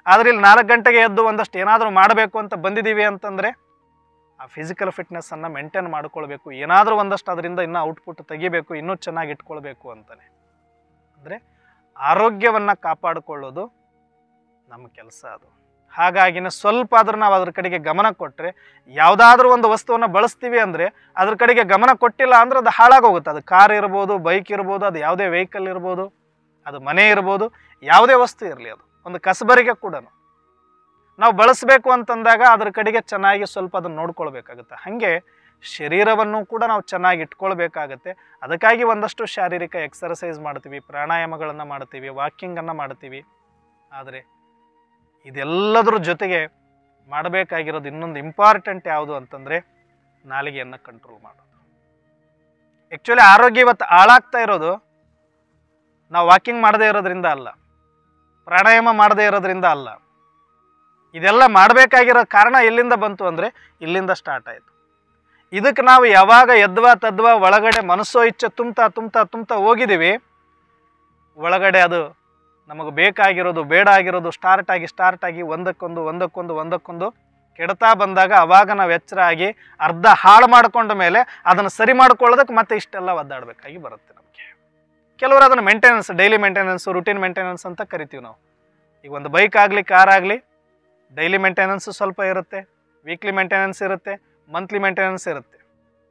ಆದರೆ ಇಲ್ಲಿ 4 ಗಂಟೆಗೆ ಎದ್ದು ಒಂದಷ್ಟು ಏನಾದರೂ ಮಾಡಬೇಕು ಅಂತ ಬಂದಿದ್ದೀವಿ ಅಂತಂದರೆ ಆ ಫಿಸಿಕಲ್ ಫಿಟ್ನೆಸ್ಸನ್ನು ಮೇಂಟೈನ್ ಮಾಡ್ಕೊಳ್ಬೇಕು, ಏನಾದರೂ ಒಂದಷ್ಟು ಅದರಿಂದ ಇನ್ನೂ ಔಟ್ಪುಟ್ ತೆಗಿಬೇಕು, ಇನ್ನೂ ಚೆನ್ನಾಗಿ ಇಟ್ಕೊಳ್ಬೇಕು ಅಂತಲೇ. ಅಂದರೆ ಆರೋಗ್ಯವನ್ನು ಕಾಪಾಡಿಕೊಳ್ಳೋದು ನಮ್ಮ ಕೆಲಸ ಅದು. ಹಾಗಾಗಿನೇ ಸ್ವಲ್ಪ ಆದರೂ ನಾವು ಅದ್ರ ಕಡೆಗೆ ಗಮನ ಕೊಟ್ಟರೆ, ಯಾವುದಾದ್ರೂ ಒಂದು ವಸ್ತುವನ್ನು ಬಳಸ್ತೀವಿ ಅಂದರೆ ಅದ್ರ ಕಡೆಗೆ ಗಮನ ಕೊಟ್ಟಿಲ್ಲ ಅಂದರೆ ಅದು ಹಾಳಾಗೋಗುತ್ತೆ. ಅದು ಕಾರ್ ಇರ್ಬೋದು, ಬೈಕ್ ಇರ್ಬೋದು, ಅದು ಯಾವುದೇ ವೆಹಿಕಲ್ ಇರ್ಬೋದು, ಅದು ಮನೆ ಇರ್ಬೋದು, ಯಾವುದೇ ವಸ್ತು ಇರಲಿ, ಅದು ಒಂದು ಕಸಬರಿಗೆ ಕೂಡ ನಾವು ಬಳಸಬೇಕು ಅಂತಂದಾಗ ಅದ್ರ ಕಡೆಗೆ ಚೆನ್ನಾಗಿ ಸ್ವಲ್ಪ ಅದನ್ನು ನೋಡ್ಕೊಳ್ಬೇಕಾಗುತ್ತೆ. ಹಾಗೆ ಶರೀರವನ್ನು ಕೂಡ ನಾವು ಚೆನ್ನಾಗಿ ಇಟ್ಕೊಳ್ಬೇಕಾಗತ್ತೆ. ಅದಕ್ಕಾಗಿ ಒಂದಷ್ಟು ಶಾರೀರಿಕ ಎಕ್ಸರ್ಸೈಸ್ ಮಾಡ್ತೀವಿ, ಪ್ರಾಣಾಯಾಮಗಳನ್ನು ಮಾಡ್ತೀವಿ, ವಾಕಿಂಗನ್ನು ಮಾಡ್ತೀವಿ. ಆದರೆ ಇದೆಲ್ಲದರ ಜೊತೆಗೆ ಮಾಡಬೇಕಾಗಿರೋದು ಇನ್ನೊಂದು ಇಂಪಾರ್ಟೆಂಟ್ ಯಾವುದು ಅಂತಂದರೆ ನಾಲಿಗೆಯನ್ನು ಕಂಟ್ರೋಲ್ ಮಾಡೋದು. ಆ್ಯಕ್ಚುಲಿ ಆರೋಗ್ಯ ಇವತ್ತು ಹಾಳಾಗ್ತಾ ಇರೋದು ನಾವು ವಾಕಿಂಗ್ ಮಾಡದೇ ಇರೋದ್ರಿಂದ ಅಲ್ಲ, ಪ್ರಾಣಾಯಾಮ ಮಾಡದೇ ಇರೋದ್ರಿಂದ ಅಲ್ಲ. ಇದೆಲ್ಲ ಮಾಡಬೇಕಾಗಿರೋ ಕಾರಣ ಎಲ್ಲಿಂದ ಬಂತು ಅಂದರೆ ಇಲ್ಲಿಂದ ಸ್ಟಾರ್ಟ್ ಆಯಿತು. ಇದಕ್ಕೆ ನಾವು ಯಾವಾಗ ತದ್ವಾ ಒಳಗಡೆ ಮನಸ್ಸೋ ಇಚ್ಛೆ ತುಂಬ್ತಾ ಹೋಗಿದ್ದೀವಿ, ಒಳಗಡೆ ಅದು ನಮಗೆ ಬೇಕಾಗಿರೋದು ಬೇಡ ಆಗಿರೋದು ಸ್ಟಾರ್ಟ್ ಆಗಿ ಒಂದಕ್ಕೊಂದು ಕೆಡ್ತಾ ಬಂದಾಗ ಅವಾಗ ನಾವು ಎಚ್ಚರ ಆಗಿ ಅರ್ಧ ಹಾಳು ಮಾಡ್ಕೊಂಡ ಮೇಲೆ ಅದನ್ನು ಸರಿ ಮಾಡ್ಕೊಳ್ಳೋದಕ್ಕೆ ಮತ್ತೆ ಇಷ್ಟೆಲ್ಲ ಒದ್ದಾಡಬೇಕಾಗಿ ಬರುತ್ತೆ ನಮಗೆ. ಕೆಲವರು ಅದನ್ನು maintenance, daily maintenance, routine maintenance ಅಂತ ಕರಿತೀವಿ ನಾವು. ಈಗ ಒಂದು ಬೈಕ್ ಆಗಲಿ, ಕಾರ್ ಆಗಲಿ, ಡೈಲಿ ಮೇಂಟೆನೆನ್ಸ್ ಸ್ವಲ್ಪ ಇರುತ್ತೆ, ವೀಕ್ಲಿ ಮೇಂಟೆನೆನ್ಸ್ ಇರುತ್ತೆ, ಮಂತ್ಲಿ ಮೇಂಟೆನೆನ್ಸ್ ಇರುತ್ತೆ,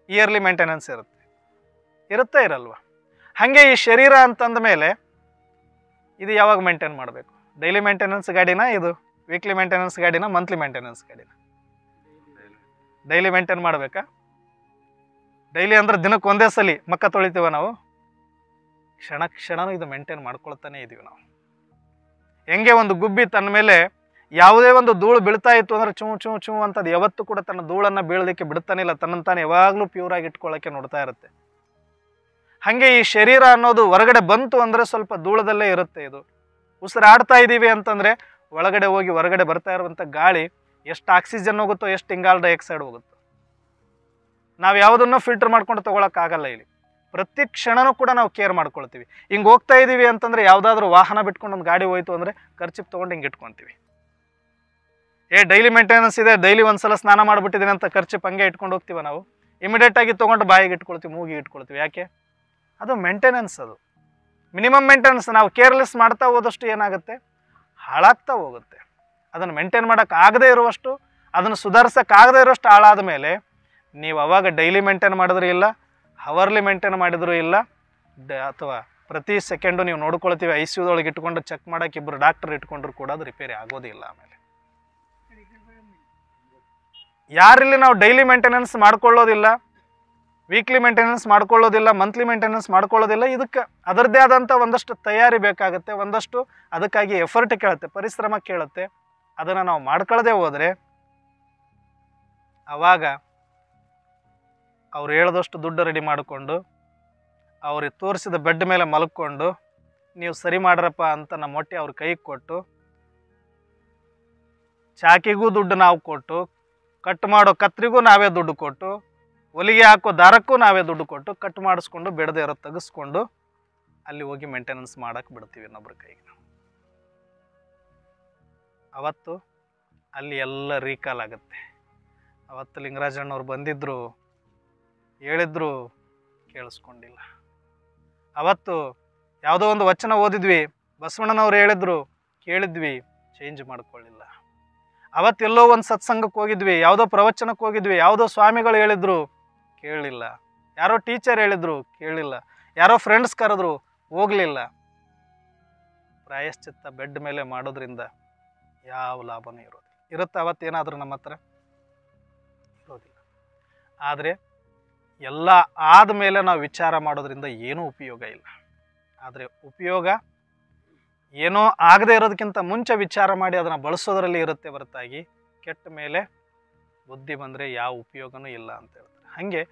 ಇಯರ್ಲಿ ಮೇಂಟೆನೆನ್ಸ್ ಇರುತ್ತೆ ಇರಲ್ವ? ಹಾಗೆ ಈ ಶರೀರ ಅಂತಂದ ಮೇಲೆ ಇದು ಯಾವಾಗ ಮೇಂಟೈನ್ ಮಾಡಬೇಕು? ಡೈಲಿ ಮೇಂಟೆನೆನ್ಸ್ ಗಾಡಿನ, ಇದು ವೀಕ್ಲಿ ಮೇಂಟೆನೆನ್ಸ್ ಗಾಡಿನ, ಮಂತ್ಲಿ ಮೇಂಟೆನೆನ್ಸ್ ಗಾಡಿನ? ಡೈಲಿ ಮೇಂಟೈನ್ ಮಾಡಬೇಕಾ? ಡೈಲಿ ಅಂದ್ರೆ ದಿನಕ್ಕೆ ಒಂದೇ ಸಲ ಮಕ್ಕ ತೊಳಿತೀವ ನಾವು, ಕ್ಷಣನೂ ಇದು ಮೇಂಟೈನ್ ಮಾಡ್ಕೊಳ್ತಾನೆ ಇದೀವಿ ನಾವು. ಹೆಂಗೆ ಒಂದು ಗುಬ್ಬಿ ತನ್ನ ಮೇಲೆ ಯಾವುದೇ ಒಂದು ಧೂಳು ಬೀಳ್ತಾ ಇತ್ತು ಅಂದರೆ ಚೂ ಅಂತದ್ದು ಯಾವತ್ತೂ ಕೂಡ ತನ್ನ ಧೂಳನ್ನು ಬೀಳಲಿಕ್ಕೆ ಬಿಡ್ತಾನಿಲ್ಲ, ತನ್ನಂತಾನೆ ಯಾವಾಗಲೂ ಪ್ಯೂರಾಗಿ ಇಟ್ಕೊಳ್ಳೋಕ್ಕೆ ನೋಡ್ತಾ ಇರುತ್ತೆ. ಹಾಗೆ ಈ ಶರೀರ ಅನ್ನೋದು ಹೊರಗಡೆ ಬಂತು ಅಂದರೆ ಸ್ವಲ್ಪ ಧೂಳದಲ್ಲೇ ಇರುತ್ತೆ. ಇದು ಉಸಿರಾಡ್ತಾ ಇದ್ದೀವಿ ಅಂತಂದರೆ ಒಳಗಡೆ ಹೋಗಿ ಹೊರಗಡೆ ಬರ್ತಾ ಇರುವಂಥ ಗಾಳಿ ಎಷ್ಟು ಆಕ್ಸಿಜನ್ ಹೋಗುತ್ತೋ, ಎಷ್ಟು ಇಂಗಾಲ ಡೈಆಕ್ಸೈಡ್ ಹೋಗುತ್ತೋ. ನಾವು ಯಾವುದನ್ನು ಫಿಲ್ಟರ್ ಮಾಡ್ಕೊಂಡು ತೊಗೊಳಕ್ಕಾಗಲ್ಲ. ಇಲ್ಲಿ ಪ್ರತಿ ಕ್ಷಣನೂ ಕೂಡ ನಾವು ಕೇರ್ ಮಾಡ್ಕೊಳ್ತೀವಿ. ಹಿಂಗೆ ಹೋಗ್ತಾ ಇದ್ದೀವಿ ಅಂತಂದರೆ ಯಾವುದಾದ್ರೂ ವಾಹನ ಬಿಟ್ಕೊಂಡು ಒಂದು ಗಾಡಿ ಹೋಯ್ತು ಅಂದರೆ ಖರ್ಚಿಪ್ ತೊಗೊಂಡು ಹಿಂಗೆ ಇಟ್ಕೊತೀವಿ. ಡೈಲಿ ಮೇಂಟೆನೆನ್ಸ್ ಇದೆ, ಡೈಲಿ ಒಂದ್ಸಲ ಸ್ನಾನ ಮಾಡಿಬಿಟ್ಟಿದ್ದೀನಿ ಅಂತ ಖರ್ಚಿಪ್ ಹಂಗೆ ಇಟ್ಕೊಂಡು ಹೋಗ್ತೀವಿ ನಾವು. ಇಮಿಡಿಯೇಟಾಗಿ ತೊಗೊಂಡು ಬಾಯಿಗೆ ಇಟ್ಕೊಳ್ತೀವಿ, ಮೂಗಿಗೆ ಇಟ್ಕೊಳ್ತೀವಿ. ಯಾಕೆ? ಅದು ಮೇಂಟೆನೆನ್ಸ್, ಅದು ಮಿನಿಮಮ್ ಮೇಂಟೆನೆನ್ಸ್. ನಾವು ಕೇರ್ಲೆಸ್ ಮಾಡ್ತಾ ಹೋದಷ್ಟು ಏನಾಗುತ್ತೆ? ಹಾಳಾಗ್ತಾ ಹೋಗುತ್ತೆ. ಅದನ್ನು ಮೇಂಟೈನ್ ಮಾಡೋಕ್ಕಾಗದೇ ಇರುವಷ್ಟು, ಅದನ್ನು ಸುಧಾರಿಸೋಕ್ಕಾಗದೇ ಇರೋಷ್ಟು ಹಾಳಾದ ಮೇಲೆ ನೀವು ಅವಾಗ ಡೈಲಿ ಮೇಂಟೈನ್ ಮಾಡಿದ್ರೂ ಇಲ್ಲ, ಹವರ್ಲಿ ಮೇಂಟೈನ್ ಮಾಡಿದ್ರೂ ಇಲ್ಲ, ಅಥವಾ ಪ್ರತಿ ಸೆಕೆಂಡು ನೀವು ನೋಡ್ಕೊಳ್ತೀವಿ ICUದೊಳಗೆ ಇಟ್ಕೊಂಡು ಚೆಕ್ ಮಾಡೋಕೆ ಇಬ್ಬರು ಡಾಕ್ಟರ್ ಇಟ್ಕೊಂಡ್ರು ಕೂಡ ಅದು ರಿಪೇರಿ ಆಗೋದಿಲ್ಲ. ಆಮೇಲೆ ಯಾರಿಲ್ಲಿ ನಾವು ಡೈಲಿ ಮೇಂಟೆನೆನ್ಸ್ ಮಾಡ್ಕೊಳ್ಳೋದಿಲ್ಲ, ವೀಕ್ಲಿ ಮೇಂಟೆನೆನ್ಸ್ ಮಾಡ್ಕೊಳ್ಳೋದಿಲ್ಲ, ಮಂತ್ಲಿ ಮೇಂಟೆನೆನ್ಸ್ ಮಾಡ್ಕೊಳ್ಳೋದಿಲ್ಲ, ಇದಕ್ಕೆ ಅದರದ್ದೇ ಆದಂಥ ಒಂದಷ್ಟು ತಯಾರಿ ಬೇಕಾಗುತ್ತೆ, ಒಂದಷ್ಟು ಅದಕ್ಕಾಗಿ ಎಫರ್ಟ್ ಕೇಳುತ್ತೆ, ಪರಿಶ್ರಮ ಕೇಳುತ್ತೆ. ಅದನ್ನು ನಾವು ಮಾಡ್ಕೊಳ್ಳದೆ ಹೋದರೆ ಆವಾಗ ಅವ್ರು ಹೇಳಿದಷ್ಟು ದುಡ್ಡು ರೆಡಿ ಮಾಡಿಕೊಂಡು ಅವ್ರಿಗೆ ತೋರಿಸಿದ ಬೆಡ್ ಮೇಲೆ ಮಲ್ಕೊಂಡು ನೀವು ಸರಿ ಮಾಡ್ರಪ್ಪ ಅಂತ ನಮ್ಮ ಹೊಟ್ಟೆ ಅವ್ರ ಕೈಗೆ ಕೊಟ್ಟು ಚಾಕಿಗೂ ದುಡ್ಡು ನಾವು ಕೊಟ್ಟು, ಕಟ್ ಮಾಡೋ ಕತ್ರಿಗೂ ನಾವೇ ದುಡ್ಡು ಕೊಟ್ಟು, ಹೊಲಿಗೆ ಹಾಕೋ ದಾರಕ್ಕೂ ನಾವೇ ದುಡ್ಡು ಕೊಟ್ಟು ಕಟ್ ಮಾಡಿಸ್ಕೊಂಡು ಬೇಡದೇ ಇರೋ ತೆಗೆಸ್ಕೊಂಡು ಅಲ್ಲಿ ಹೋಗಿ ಮೇಂಟೆನೆನ್ಸ್ ಮಾಡಕ್ಕೆ ಬಿಡ್ತೀವಿ ಇನ್ನೊಬ್ರ ಕೈಗೆ. ಅವತ್ತು ಅಲ್ಲಿ ಎಲ್ಲ ರೀಕಾಲ್ ಆಗುತ್ತೆ. ಅವತ್ತು ಲಿಂಗರಾಜಣ್ಣವ್ರು ಬಂದಿದ್ರು, ಹೇಳಿದ್ರು, ಕೇಳಿಸ್ಕೊಂಡಿಲ್ಲ. ಅವತ್ತು ಯಾವುದೋ ಒಂದು ವಚನ ಓದಿದ್ವಿ, ಬಸವಣ್ಣನವ್ರು ಹೇಳಿದ್ರು, ಕೇಳಿದ್ವಿ, ಚೇಂಜ್ ಮಾಡ್ಕೊಳ್ಳಿಲ್ಲ. ಅವತ್ತೆಲ್ಲೋ ಒಂದು ಸತ್ಸಂಗಕ್ಕೆ ಹೋಗಿದ್ವಿ, ಯಾವುದೋ ಪ್ರವಚನಕ್ಕೆ ಹೋಗಿದ್ವಿ, ಯಾವುದೋ ಸ್ವಾಮಿಗಳು ಹೇಳಿದ್ರು, ಕೇಳಲಿಲ್ಲ. ಯಾರೋ ಟೀಚರ್ ಹೇಳಿದ್ರು, ಕೇಳಲಿಲ್ಲ. ಯಾರೋ ಫ್ರೆಂಡ್ಸ್ ಕರೆದ್ರು, ಹೋಗಲಿಲ್ಲ. ಪ್ರಾಯಶ್ಚಿತ್ತ ಬೆಡ್ ಮೇಲೆ ಮಾಡೋದ್ರಿಂದ ಯಾವ ಲಾಭನೂ ಇರುತ್ತೆ. ಅವತ್ತೇನಾದರೂ ನಮ್ಮ ಹತ್ರ ಇರೋದಿಲ್ಲ. ಆದರೆ ಎಲ್ಲ ಆದಮೇಲೆ ನಾವು ವಿಚಾರ ಮಾಡೋದ್ರಿಂದ ಏನೂ ಉಪಯೋಗ ಇಲ್ಲ. ಆದರೆ ಉಪಯೋಗ ಏನೋ ಆಗದೆ ಇರೋದಕ್ಕಿಂತ ಮುಂಚೆ ವಿಚಾರ ಮಾಡಿ ಅದನ್ನು ಬಳಸೋದ್ರಲ್ಲಿ ಇರುತ್ತೆ ಹೊರತಾಗಿ ಕೆಟ್ಟ ಮೇಲೆ ಬುದ್ಧಿ ಬಂದರೆ ಯಾವ ಉಪಯೋಗನೂ ಇಲ್ಲ ಅಂತ ಹೇಳ್ತಾರೆ. ಹಾಗೆ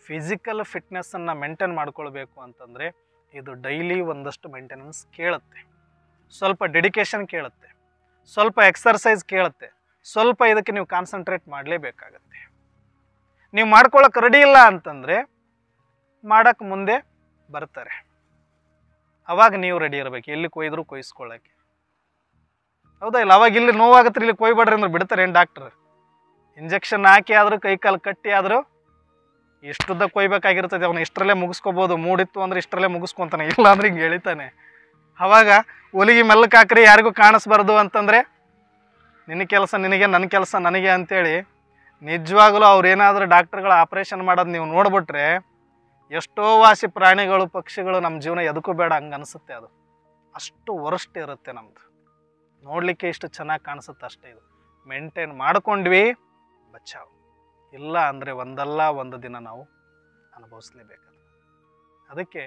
ಫಿಸಿಕಲ್ ಫಿಟ್ನೆಸ್ಸನ್ನು ಮೇಂಟೈನ್ ಮಾಡ್ಕೊಳ್ಬೇಕು ಅಂತಂದರೆ ಇದು ಡೈಲಿ ಒಂದಷ್ಟು ಮೇಂಟೆನೆನ್ಸ್ ಕೇಳುತ್ತೆ, ಸ್ವಲ್ಪ ಡೆಡಿಕೇಶನ್ ಕೇಳುತ್ತೆ, ಸ್ವಲ್ಪ ಎಕ್ಸರ್ಸೈಸ್ ಕೇಳುತ್ತೆ, ಸ್ವಲ್ಪ ಇದಕ್ಕೆ ನೀವು ಕಾನ್ಸಂಟ್ರೇಟ್ ಮಾಡಲೇಬೇಕಾಗತ್ತೆ. ನೀವು ಮಾಡ್ಕೊಳ್ಳೋಕೆ ರೆಡಿ ಇಲ್ಲ ಅಂತಂದರೆ ಮಾಡೋಕ್ಕೆ ಮುಂದೆ ಬರ್ತಾರೆ, ಅವಾಗ ನೀವು ರೆಡಿ ಇರಬೇಕು. ಎಲ್ಲಿ ಕೊಯ್ದರೂ ಕೊಯ್ಸ್ಕೊಳ್ಳೋಕ್ಕೆ, ಹೌದಾ ಇಲ್ಲ? ಅವಾಗ ಇಲ್ಲಿ ನೋವಾಗತ್ತೆ, ಇಲ್ಲಿ ಕೊಯ್ಬೇಡ್ರಿ ಅಂದ್ರೆ ಬಿಡ್ತಾರೆ ಏನು ಡಾಕ್ಟ್ರ್? ಇಂಜೆಕ್ಷನ್ ಹಾಕಿ ಆದರೂ ಕೈಕಾಲು ಕಟ್ಟಿ ಆದರೂ ಇಷ್ಟುದ್ದ ಕೊಯ್ಬೇಕಾಗಿರ್ತದೆ. ಅವನು ಇಷ್ಟರಲ್ಲೇ ಮುಗಿಸ್ಕೋಬೋದು, ಮೂಡಿತ್ತು ಅಂದರೆ ಇಷ್ಟರಲ್ಲೇ ಮುಗಿಸ್ಕೊತಾನೆ, ಇಲ್ಲ ಅಂದ್ರೆ ಹಿಂಗೆ ಎಳಿತಾನೆ. ಅವಾಗ ಹೊಲಿಗೆ ಮೆಲ್ಲಕ್ಕೆ ಹಾಕ್ರಿ, ಯಾರಿಗೂ ಕಾಣಿಸ್ಬಾರ್ದು ಅಂತಂದರೆ ನಿನ್ನ ಕೆಲಸ ನಿನಗೆ, ನನ್ನ ಕೆಲಸ ನನಗೆ ಅಂತೇಳಿ ನಿಜವಾಗಲೂ ಅವ್ರೇನಾದರೂ ಡಾಕ್ಟ್ರುಗಳು ಆಪ್ರೇಷನ್ ಮಾಡೋದು ನೀವು ನೋಡ್ಬಿಟ್ರೆ ಎಷ್ಟೋ ವಾಸಿ ಪ್ರಾಣಿಗಳು ಪಕ್ಷಿಗಳು ನಮ್ಮ ಜೀವನ ಎದಕ್ಕೂ ಬೇಡ ಹಂಗೆ ಅನಿಸುತ್ತೆ. ಅದು ಅಷ್ಟು ವರ್ಸ್ಟ್ ಇರುತ್ತೆ ನಮ್ಮದು. ನೋಡಲಿಕ್ಕೆ ಇಷ್ಟು ಚೆನ್ನಾಗಿ ಕಾಣಿಸುತ್ತೆ ಅಷ್ಟೇ. ಇದು ಮೇಂಟೈನ್ ಮಾಡ್ಕೊಂಡ್ವಿ ಬಚಾವ್, ಇಲ್ಲ ಅಂದರೆ ಒಂದಲ್ಲ ಒಂದು ದಿನ ನಾವು ಅನುಭವಿಸ್ಲೇಬೇಕು. ಅದಕ್ಕೆ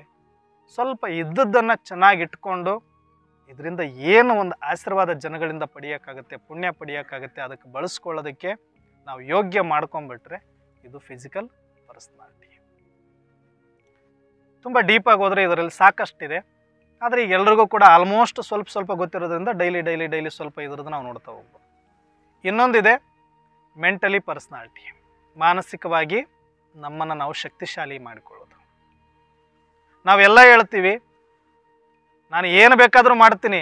ಸ್ವಲ್ಪ ಇದ್ದದ್ದನ್ನು ಚೆನ್ನಾಗಿ ಇಟ್ಕೊಂಡು ಇದರಿಂದ ಏನು ಒಂದು ಆಶೀರ್ವಾದ ಜನಗಳಿಂದ ಪಡೆಯೋಕ್ಕಾಗುತ್ತೆ, ಪುಣ್ಯ ಪಡೆಯೋಕ್ಕಾಗುತ್ತೆ, ಅದಕ್ಕೆ ಬಳಸ್ಕೊಳ್ಳೋದಕ್ಕೆ ನಾವು ಯೋಗ್ಯ ಮಾಡ್ಕೊಂಡ್ಬಿಟ್ರೆ ಇದು ಫಿಸಿಕಲ್ ಪರ್ಸನಾಲಿಟಿ. ತುಂಬ ಡೀಪಾಗಿ ಹೋದರೆ ಇದರಲ್ಲಿ ಸಾಕಷ್ಟಿದೆ. ಆದರೆ ಈಗ ಎಲ್ರಿಗೂ ಕೂಡ ಆಲ್ಮೋಸ್ಟ್ ಸ್ವಲ್ಪ ಸ್ವಲ್ಪ ಗೊತ್ತಿರೋದ್ರಿಂದ ಡೈಲಿ ಸ್ವಲ್ಪ ಇದ್ರದ್ದು ನಾವು ನೋಡ್ತಾ ಹೋಗ್ಬೋದು. ಇನ್ನೊಂದಿದೆ ಮೆಂಟಲಿ ಪರ್ಸನಾಲಿಟಿ, ಮಾನಸಿಕವಾಗಿ ನಮ್ಮನ್ನು ನಾವು ಶಕ್ತಿಶಾಲಿ ಮಾಡಿಕೊಳ್ಳೋದು. ನಾವೆಲ್ಲ ಹೇಳ್ತೀವಿ ನಾನು ಏನು ಬೇಕಾದರೂ ಮಾಡ್ತೀನಿ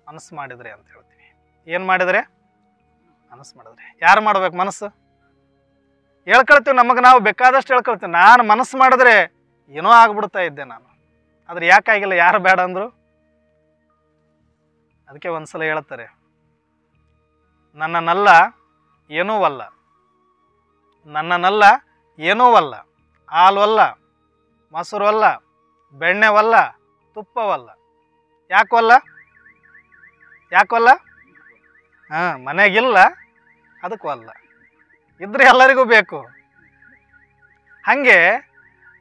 ಮನಸ್ಸು ಮಾಡಿದರೆ ಅಂತ ಹೇಳ್ತೀವಿ. ಏನು ಮಾಡಿದರೆ? ಮನಸ್ಸು ಮಾಡಿದ್ರೆ. ಯಾರು ಮಾಡ್ಬೇಕು ಮನಸ್ಸು? ಹೇಳ್ಕೊಳ್ತೀವಿ, ನಮಗೆ ನಾವು ಬೇಕಾದಷ್ಟು ಹೇಳ್ಕೊಳ್ತೀವಿ. ನಾನು ಮನಸ್ಸು ಮಾಡಿದ್ರೆ ಏನೋ ಆಗ್ಬಿಡ್ತಾ ಇದ್ದೆ ನಾನು, ಆದರೆ ಯಾಕಾಗಿಲ್ಲ? ಯಾರು ಬೇಡ ಅಂದರು? ಅದಕ್ಕೆ ಒಂದ್ಸಲ ಹೇಳ್ತಾರೆ, ನನ್ನನ್ನಲ್ಲ ಏನೂ ಅಲ್ಲ, ನನ್ನನ್ನಲ್ಲ ಏನೂ ಅಲ್ಲ, ಹಾಲುವಲ್ಲ, ಮೊಸರುವಲ್ಲ, ಬೆಣ್ಣೆವಲ್ಲ, ತುಪ್ಪವಲ್ಲ. ಯಾಕವಲ್ಲ? ಮನೆಗಿಲ್ಲ ಅದಕ್ಕೂ ಅಲ್ಲ, ಇದ್ರೆ ಎಲ್ಲರಿಗೂ ಬೇಕು. ಹಾಗೆ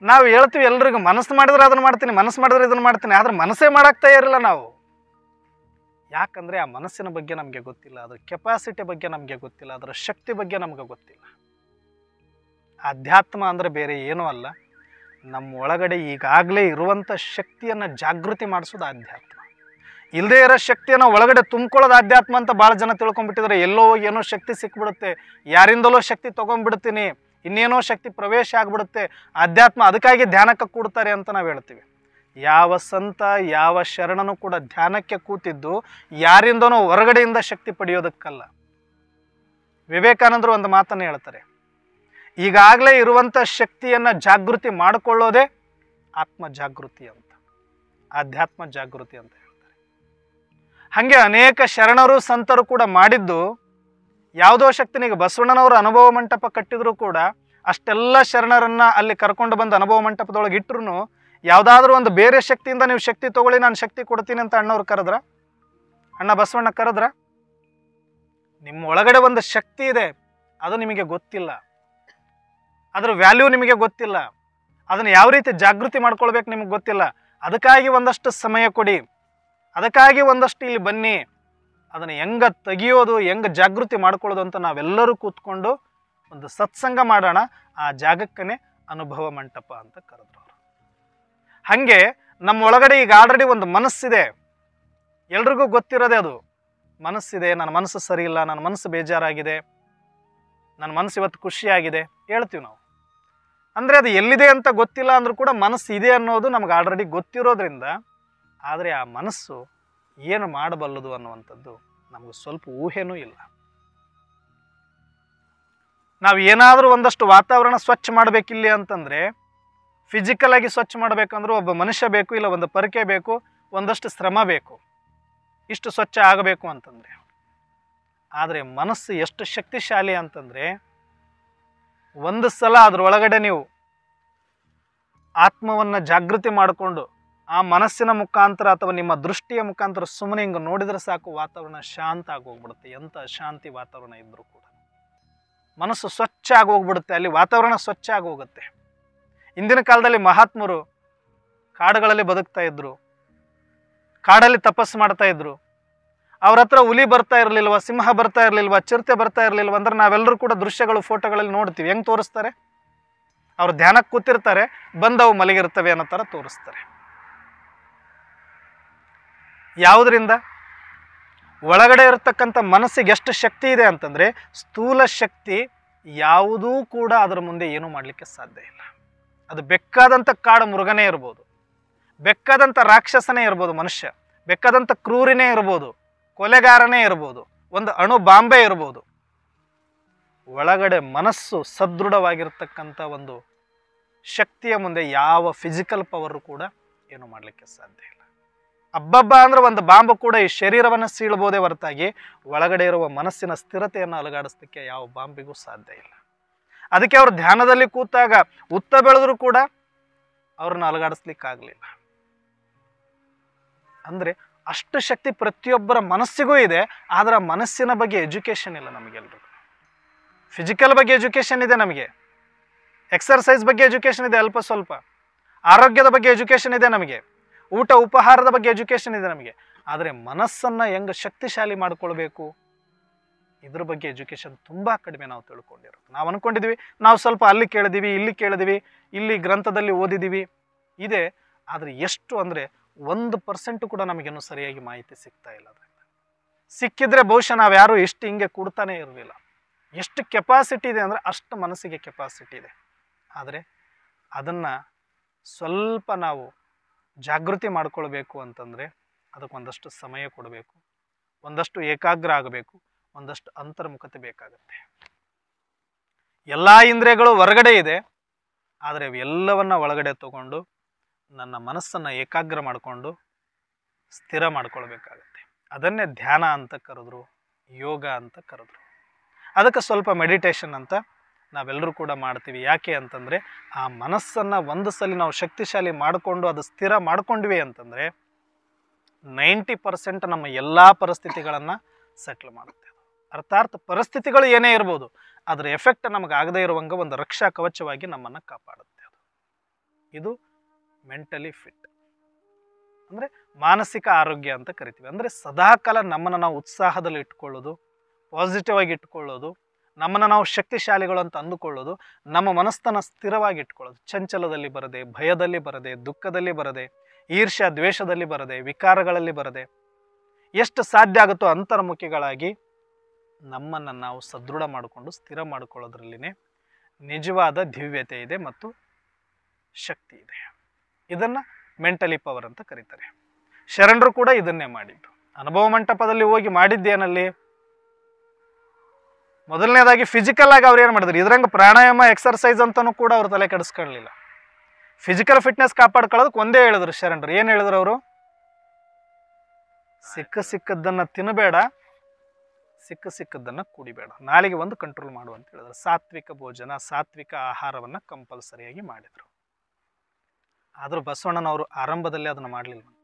ನಾವು ಹೇಳ್ತೀವಿ ಎಲ್ರಿಗೂ ಮನಸ್ಸು ಮಾಡಿದ್ರೆ ಅದನ್ನು ಮಾಡ್ತೀನಿ, ಮನಸ್ಸು ಮಾಡಿದ್ರೆ ಇದನ್ನು ಮಾಡ್ತೀನಿ, ಆದರೆ ಮನಸ್ಸೇ ಮಾಡೋಕ್ಕೆ ತಯಾರಿಲ್ಲ ನಾವು. ಯಾಕಂದರೆ ಆ ಮನಸ್ಸಿನ ಬಗ್ಗೆ ನಮಗೆ ಗೊತ್ತಿಲ್ಲ, ಅದರ ಕೆಪಾಸಿಟಿ ಬಗ್ಗೆ ನಮಗೆ ಗೊತ್ತಿಲ್ಲ, ಅದರ ಶಕ್ತಿ ಬಗ್ಗೆ ನಮಗೆ ಗೊತ್ತಿಲ್ಲ. ಅಧ್ಯಾತ್ಮ ಅಂದರೆ ಬೇರೆ ಏನೂ ಅಲ್ಲ, ನಮ್ಮ ಒಳಗಡೆ ಈಗಾಗಲೇ ಇರುವಂಥ ಶಕ್ತಿಯನ್ನು ಜಾಗೃತಿ ಮಾಡಿಸೋದು ಅಧ್ಯಾತ್ಮ. ಇಲ್ಲದೇ ಇರೋ ಶಕ್ತಿಯನ್ನು ಒಳಗಡೆ ತುಂಬ್ಕೊಳ್ಳೋದು ಅಧ್ಯಾತ್ಮ ಅಂತ ಭಾಳ ಜನ ತಿಳ್ಕೊಂಡ್ಬಿಟ್ಟಿದ್ದಾರೆ. ಎಲ್ಲೋ ಏನೋ ಶಕ್ತಿ ಸಿಕ್ಬಿಡುತ್ತೆ, ಯಾರಿಂದಲೋ ಶಕ್ತಿ ತೊಗೊಂಡ್ಬಿಡ್ತೀನಿ, ಇನ್ನೇನೋ ಶಕ್ತಿ ಪ್ರವೇಶ ಆಗಿಬಿಡುತ್ತೆ ಅಧ್ಯಾತ್ಮ, ಅದಕ್ಕಾಗಿ ಧ್ಯಾನಕ್ಕೆ ಕೂಡ್ತಾರೆ ಅಂತ ನಾವು ಹೇಳ್ತೀವಿ. ಯಾವ ಸಂತ ಯಾವ ಶರಣನೂ ಕೂಡ ಧ್ಯಾನಕ್ಕೆ ಕೂತಿದ್ದು ಯಾರಿಂದನೋ ಹೊರಗಡೆಯಿಂದ ಶಕ್ತಿ ಪಡೆಯೋದಕ್ಕಲ್ಲ. ವಿವೇಕಾನಂದರು ಒಂದು ಮಾತನ್ನು ಹೇಳ್ತಾರೆ, ಈಗಾಗಲೇ ಇರುವಂಥ ಶಕ್ತಿಯನ್ನು ಜಾಗೃತಿ ಮಾಡಿಕೊಳ್ಳೋದೇ ಆತ್ಮ ಜಾಗೃತಿ ಅಂತ, ಆಧ್ಯಾತ್ಮ ಜಾಗೃತಿ ಅಂತ ಹೇಳ್ತಾರೆ. ಹಾಗೆ ಅನೇಕ ಶರಣರು ಸಂತರು ಕೂಡ ಮಾಡಿದ್ದು ಯಾವುದೋ ಶಕ್ತಿನಿಗೆ. ಬಸವಣ್ಣನವರು ಅನುಭವ ಮಂಟಪ ಕಟ್ಟಿದ್ರು ಕೂಡ ಅಷ್ಟೆಲ್ಲ ಶರಣರನ್ನು ಅಲ್ಲಿ ಕರ್ಕೊಂಡು ಬಂದು ಅನುಭವ ಮಂಟಪದೊಳಗೆ ಇಟ್ಟರು ಯಾವುದಾದ್ರೂ ಒಂದು ಬೇರೆ ಶಕ್ತಿಯಿಂದ ನೀವು ಶಕ್ತಿ ತಗೊಳ್ಳಿ ನಾನು ಶಕ್ತಿ ಕೊಡ್ತೀನಿ ಅಂತ ಅಣ್ಣವ್ರು ಕರೆದ್ರ? ಅಣ್ಣ ಬಸವಣ್ಣ ಕರೆದ್ರ? ನಿಮ್ಮ ಒಳಗಡೆ ಒಂದು ಶಕ್ತಿ ಇದೆ, ಅದು ನಿಮಗೆ ಗೊತ್ತಿಲ್ಲ, ಅದರ ವ್ಯಾಲ್ಯೂ ನಿಮಗೆ ಗೊತ್ತಿಲ್ಲ, ಅದನ್ನು ಯಾವ ರೀತಿ ಜಾಗೃತಿ ಮಾಡ್ಕೊಳ್ಬೇಕು ನಿಮಗೆ ಗೊತ್ತಿಲ್ಲ. ಅದಕ್ಕಾಗಿ ಒಂದಷ್ಟು ಸಮಯ ಕೊಡಿ, ಅದಕ್ಕಾಗಿ ಒಂದಷ್ಟು ಇಲ್ಲಿ ಬನ್ನಿ, ಅದನ್ನು ಹೆಂಗೆ ತೆಗಿಯೋದು, ಹೆಂಗೆ ಜಾಗೃತಿ ಮಾಡ್ಕೊಳ್ಳೋದು ಅಂತ ನಾವೆಲ್ಲರೂ ಕೂತ್ಕೊಂಡು ಒಂದು ಸತ್ಸಂಗ ಮಾಡೋಣ. ಆ ಜಾಗಕ್ಕೇ ಅನುಭವ ಮಂಟಪ ಅಂತ ಕರೆದ್ರು ಅವರು. ಹಾಗೆ ನಮ್ಮ ಒಳಗಡೆ ಈಗ ಆಲ್ರೆಡಿ ಒಂದು ಮನಸ್ಸಿದೆ, ಎಲ್ರಿಗೂ ಗೊತ್ತಿರೋದೆ ಅದು. ಮನಸ್ಸಿದೆ, ನನ್ನ ಮನಸ್ಸು ಸರಿ ಇಲ್ಲ, ನನ್ನ ಮನಸ್ಸು ಬೇಜಾರಾಗಿದೆ, ನನ್ನ ಮನಸ್ಸು ಇವತ್ತು ಖುಷಿಯಾಗಿದೆ ಹೇಳ್ತೀವಿ ನಾವು. ಅಂದರೆ ಅದು ಎಲ್ಲಿದೆ ಅಂತ ಗೊತ್ತಿಲ್ಲ ಅಂದರೂ ಕೂಡ ಮನಸ್ಸು ಇದೆ ಅನ್ನೋದು ನಮ್ಗೆ ಆಲ್ರೆಡಿ ಗೊತ್ತಿರೋದ್ರಿಂದ, ಆದರೆ ಆ ಮನಸ್ಸು ಏನು ಮಾಡಬಲ್ಲದು ಅನ್ನುವಂಥದ್ದು ನಮಗೆ ಸ್ವಲ್ಪ ಊಹೆನೂ ಇಲ್ಲ. ನಾವು ಏನಾದರೂ ಒಂದಷ್ಟು ವಾತಾವರಣ ಸ್ವಚ್ಛ ಮಾಡಬೇಕಿಲ್ಲ ಅಂತಂದರೆ, ಫಿಸಿಕಲ್ ಆಗಿ ಸ್ವಚ್ಛ ಮಾಡಬೇಕಂದ್ರೂ ಒಬ್ಬ ಮನುಷ್ಯ ಬೇಕು, ಇಲ್ಲ ಒಂದು ಪರಕೆ ಬೇಕು, ಒಂದಷ್ಟು ಶ್ರಮ ಬೇಕು, ಇಷ್ಟು ಸ್ವಚ್ಛ ಆಗಬೇಕು ಅಂತಂದರೆ. ಆದರೆ ಮನಸ್ಸು ಎಷ್ಟು ಶಕ್ತಿಶಾಲಿ ಅಂತಂದರೆ, ಒಂದು ಸಲ ಅದರೊಳಗಡೆ ನೀವು ಆತ್ಮವನ್ನು ಜಾಗೃತಿ ಮಾಡಿಕೊಂಡು ಆ ಮನಸ್ಸಿನ ಮುಖಾಂತರ ಅಥವಾ ನಿಮ್ಮ ದೃಷ್ಟಿಯ ಮುಖಾಂತರ ಸುಮ್ಮನೆ ಹಿಂಗೆ ನೋಡಿದರೆ ಸಾಕು, ವಾತಾವರಣ ಶಾಂತ ಆಗೋಗ್ಬಿಡುತ್ತೆ. ಎಂಥ ಶಾಂತಿ ವಾತಾವರಣ ಇದ್ದರೂ ಕೂಡ ಮನಸ್ಸು ಸ್ವಚ್ಛ ಆಗೋಗ್ಬಿಡುತ್ತೆ, ಅಲ್ಲಿ ವಾತಾವರಣ ಸ್ವಚ್ಛ ಆಗೋಗುತ್ತೆ. ಇಂದಿನ ಕಾಲದಲ್ಲಿ ಮಹಾತ್ಮರು ಕಾಡುಗಳಲ್ಲಿ ಬದುಕ್ತಾ ಇದ್ರು, ಕಾಡಲ್ಲಿ ತಪಸ್ಸು ಮಾಡ್ತಾ ಇದ್ರು. ಅವ್ರ ಹತ್ರ ಹುಲಿ ಬರ್ತಾ ಇರಲಿಲ್ವ, ಸಿಂಹ ಬರ್ತಾ ಇರಲಿಲ್ವ, ಚಿರತೆ ಬರ್ತಾ ಇರಲಿಲ್ವ ಅಂದ್ರೆ ನಾವೆಲ್ಲರೂ ಕೂಡ ದೃಶ್ಯಗಳು ಫೋಟೋಗಳಲ್ಲಿ ನೋಡ್ತೀವಿ. ಹೆಂಗೆ ತೋರಿಸ್ತಾರೆ? ಅವ್ರು ಧ್ಯಾನಕ್ಕೆ ಕೂತಿರ್ತಾರೆ, ಬಂದವು ಮಲಗಿರ್ತವೆ ಅನ್ನೋ ಥರ ತೋರಿಸ್ತಾರೆ. ಯಾವುದರಿಂದ? ಒಳಗಡೆ ಇರತಕ್ಕಂಥ ಮನಸ್ಸಿಗೆ ಎಷ್ಟು ಶಕ್ತಿ ಇದೆ ಅಂತಂದರೆ, ಸ್ಥೂಲ ಶಕ್ತಿ ಯಾವುದೂ ಕೂಡ ಅದರ ಮುಂದೆ ಏನೂ ಮಾಡಲಿಕ್ಕೆ ಸಾಧ್ಯ ಇಲ್ಲ. ಅದು ಬೇಕಾದಂಥ ಕಾಡು ಮೃಗನೇ ಇರ್ಬೋದು, ಬೇಕಾದಂಥ ರಾಕ್ಷಸನೇ ಇರ್ಬೋದು, ಮನುಷ್ಯ ಬೇಕಾದಂಥ ಕ್ರೂರಿನೇ ಇರ್ಬೋದು, ಕೊಲೆಗಾರನೇ ಇರ್ಬೋದು, ಒಂದು ಅಣು ಬಾಂಬೆ ಇರ್ಬೋದು. ಒಳಗಡೆ ಮನಸ್ಸು ಸದೃಢವಾಗಿರ್ತಕ್ಕಂಥ ಒಂದು ಶಕ್ತಿಯ ಮುಂದೆ ಯಾವ ಫಿಸಿಕಲ್ ಪವರು ಕೂಡ ಏನು ಮಾಡಲಿಕ್ಕೆ ಸಾಧ್ಯ ಇಲ್ಲ. ಹಬ್ಬಬ್ಬ ಅಂದ್ರೆ ಒಂದು ಬಾಂಬು ಕೂಡ ಈ ಶರೀರವನ್ನು ಸೀಳ್ಬೋದೇ ಹೊರತಾಗಿ ಒಳಗಡೆ ಇರುವ ಮನಸ್ಸಿನ ಸ್ಥಿರತೆಯನ್ನು ಅಲುಗಾಡಿಸ್ಲಿಕ್ಕೆ ಯಾವ ಬಾಂಬಿಗೂ ಸಾಧ್ಯ ಇಲ್ಲ. ಅದಕ್ಕೆ ಅವರು ಧ್ಯಾನದಲ್ಲಿ ಕೂತಾಗ ಉತ್ತ ಬೆಳೆದರೂ ಕೂಡ ಅವ್ರನ್ನ ಅಲುಗಾಡಿಸ್ಲಿಕ್ಕಾಗಲಿಲ್ಲ. ಅಂದರೆ ಅಷ್ಟು ಶಕ್ತಿ ಪ್ರತಿಯೊಬ್ಬರ ಮನಸ್ಸಿಗೂ ಇದೆ. ಆದರೆ ಮನಸ್ಸಿನ ಬಗ್ಗೆ ಎಜುಕೇಷನ್ ಇಲ್ಲ ನಮಗೆಲ್ರಿಗೂ. ಫಿಸಿಕಲ್ ಬಗ್ಗೆ ಎಜುಕೇಷನ್ ಇದೆ ನಮಗೆ, ಎಕ್ಸರ್ಸೈಸ್ ಬಗ್ಗೆ ಎಜುಕೇಷನ್ ಇದೆ, ಅಲ್ಪ ಸ್ವಲ್ಪ ಆರೋಗ್ಯದ ಬಗ್ಗೆ ಎಜುಕೇಷನ್ ಇದೆ ನಮಗೆ, ಊಟ ಉಪಹಾರದ ಬಗ್ಗೆ ಎಜುಕೇಷನ್ ಇದೆ ನಮಗೆ. ಆದರೆ ಮನಸ್ಸನ್ನು ಹೆಂಗೆ ಶಕ್ತಿಶಾಲಿ ಮಾಡ್ಕೊಳ್ಬೇಕು ಇದ್ರ ಬಗ್ಗೆ ಎಜುಕೇಷನ್ ತುಂಬ ಕಡಿಮೆ ನಾವು ತಿಳ್ಕೊಂಡಿರೋದು. ನಾವು ಅಂದ್ಕೊಂಡಿದ್ವಿ ನಾವು ಸ್ವಲ್ಪ ಅಲ್ಲಿ ಕೇಳಿದೀವಿ, ಇಲ್ಲಿ ಕೇಳಿದೀವಿ, ಇಲ್ಲಿ ಗ್ರಂಥದಲ್ಲಿ ಓದಿದ್ದೀವಿ ಇದೆ. ಆದರೆ ಎಷ್ಟು ಅಂದರೆ 1% ಕೂಡ ನಮಗೇನು ಸರಿಯಾಗಿ ಮಾಹಿತಿ ಸಿಗ್ತಾ ಇಲ್ಲ. ಅದರಿಂದ ಸಿಕ್ಕಿದ್ರೆ ಬಹುಶಃ ನಾವು ಯಾರು ಇಷ್ಟು ಹಿಂಗೆ ಕೊಡ್ತಾನೆ ಇರಲಿಲ್ಲ. ಎಷ್ಟು ಕೆಪಾಸಿಟಿ ಇದೆ ಅಂದರೆ ಅಷ್ಟು ಮನಸ್ಸಿಗೆ ಕೆಪಾಸಿಟಿ ಇದೆ. ಆದರೆ ಅದನ್ನು ಸ್ವಲ್ಪ ನಾವು ಜಾಗೃತಿ ಮಾಡ್ಕೊಳ್ಬೇಕು ಅಂತಂದರೆ ಅದಕ್ಕೊಂದಷ್ಟು ಸಮಯ ಕೊಡಬೇಕು, ಒಂದಷ್ಟು ಏಕಾಗ್ರ ಆಗಬೇಕು, ಒಂದಷ್ಟು ಅಂತರ್ಮುಖತೆ ಬೇಕಾಗುತ್ತೆ. ಎಲ್ಲ ಇಂದ್ರಿಯಗಳು ಹೊರಗಡೆ ಇದೆ, ಆದರೆ ಅವೆಲ್ಲವನ್ನ ಒಳಗಡೆ ತಗೊಂಡು ನನ್ನ ಮನಸ್ಸನ್ನು ಏಕಾಗ್ರ ಮಾಡಿಕೊಂಡು ಸ್ಥಿರ ಮಾಡ್ಕೊಳ್ಬೇಕಾಗತ್ತೆ. ಅದನ್ನೇ ಧ್ಯಾನ ಅಂತ ಕರೆದ್ರು, ಯೋಗ ಅಂತ ಕರೆದ್ರು. ಅದಕ್ಕೆ ಸ್ವಲ್ಪ ಮೆಡಿಟೇಷನ್ ಅಂತ ನಾವೆಲ್ಲರೂ ಕೂಡ ಮಾಡ್ತೀವಿ. ಯಾಕೆ ಅಂತಂದರೆ ಆ ಮನಸ್ಸನ್ನು ಒಂದು ಸಲ ನಾವು ಶಕ್ತಿಶಾಲಿ ಮಾಡಿಕೊಂಡು ಅದು ಸ್ಥಿರ ಮಾಡ್ಕೊಂಡ್ವಿ ಅಂತಂದರೆ 90% ನಮ್ಮ ಎಲ್ಲ ಪರಿಸ್ಥಿತಿಗಳನ್ನು ಸೆಟ್ಲ್ ಮಾಡುತ್ತೆ. ಅರ್ಥಾತ್ ಪರಿಸ್ಥಿತಿಗಳು ಏನೇ ಇರ್ಬೋದು, ಅದರ ಎಫೆಕ್ಟ್ ನಮಗೆ ಆಗದೇ ಇರುವಂಗೆ ಒಂದು ರಕ್ಷಾ ಕವಚವಾಗಿ ನಮ್ಮನ್ನು ಕಾಪಾಡುತ್ತೆ. ಅದು ಇದು ಮೆಂಟಲಿ ಫಿಟ್ ಅಂದರೆ ಮಾನಸಿಕ ಆರೋಗ್ಯ ಅಂತ ಕರಿತೀವಿ. ಅಂದರೆ ಸದಾಕಾಲ ನಮ್ಮನ್ನು ನಾವು ಉತ್ಸಾಹದಲ್ಲಿ ಇಟ್ಕೊಳ್ಳೋದು, ಪಾಸಿಟಿವ್ ಆಗಿ ಇಟ್ಕೊಳ್ಳೋದು, ನಮ್ಮನ್ನು ನಾವು ಶಕ್ತಿಶಾಲಿಗಳು ಅಂತ ಅಂದುಕೊಳ್ಳೋದು, ನಮ್ಮ ಮನಸ್ಸನ್ನು ಸ್ಥಿರವಾಗಿ ಇಟ್ಕೊಳ್ಳೋದು, ಚಂಚಲದಲ್ಲಿ ಬರದೆ, ಭಯದಲ್ಲಿ ಬರದೆ, ದುಃಖದಲ್ಲಿ ಬರದೆ, ಈರ್ಷ್ಯ ದ್ವೇಷದಲ್ಲಿ ಬರದೆ, ವಿಕಾರಗಳಲ್ಲಿ ಬರದೆ, ಎಷ್ಟು ಸಾಧ್ಯ ಆಗುತ್ತೋ ಅಂತರ್ಮುಖಿಗಳಾಗಿ ನಮ್ಮನ್ನು ನಾವು ಸದೃಢ ಮಾಡಿಕೊಂಡು ಸ್ಥಿರ ಮಾಡಿಕೊಳ್ಳೋದ್ರಲ್ಲಿನೇ ನಿಜವಾದ ದಿವ್ಯತೆ ಇದೆ ಮತ್ತು ಶಕ್ತಿ ಇದೆ. ಇದನ್ನು ಮೆಂಟಲಿ ಪವರ್ ಅಂತ ಕರೀತಾರೆ. ಶರಣರು ಕೂಡ ಇದನ್ನೇ ಮಾಡಿದ್ದು. ಅನುಭವ ಮಂಟಪದಲ್ಲಿ ಹೋಗಿ ಮಾಡಿದ್ದೇನಲ್ಲಿ ಮೊದಲನೇದಾಗಿ ಫಿಸಿಕಲ್ ಆಗಿ ಅವ್ರು ಏನು ಮಾಡಿದ್ರು, ಇದ್ರಂಗೆ ಪ್ರಾಣಾಯಾಮ ಎಕ್ಸರ್ಸೈಸ್ ಅಂತಲೂ ಕೂಡ ಅವ್ರು ತಲೆ ಕೆಡಿಸ್ಕೊಳ್ಳಲಿಲ್ಲ. ಫಿಸಿಕಲ್ ಫಿಟ್ನೆಸ್ ಕಾಪಾಡ್ಕೊಳ್ಳೋದಕ್ಕೆ ಒಂದೇ ಹೇಳಿದ್ರು ಶರಣರು. ಏನು ಹೇಳಿದ್ರು ಅವರು? ಸಿಕ್ಕದ್ದನ್ನು ತಿನ್ನಬೇಡ, ಸಿಕ್ಕದ್ದನ್ನು ಕುಡಿಬೇಡ, ನಾಲಿಗೆ ಒಂದು ಕಂಟ್ರೋಲ್ ಮಾಡು ಅಂತ ಹೇಳಿದ್ರು. ಸಾತ್ವಿಕ ಭೋಜನ, ಸಾತ್ವಿಕ ಆಹಾರವನ್ನು ಕಂಪಲ್ಸರಿಯಾಗಿ ಮಾಡಿದರು. ಆದರೂ ಬಸವಣ್ಣನವರು ಆರಂಭದಲ್ಲಿ ಅದನ್ನು ಮಾಡಲಿಲ್ಲವಂತೆ.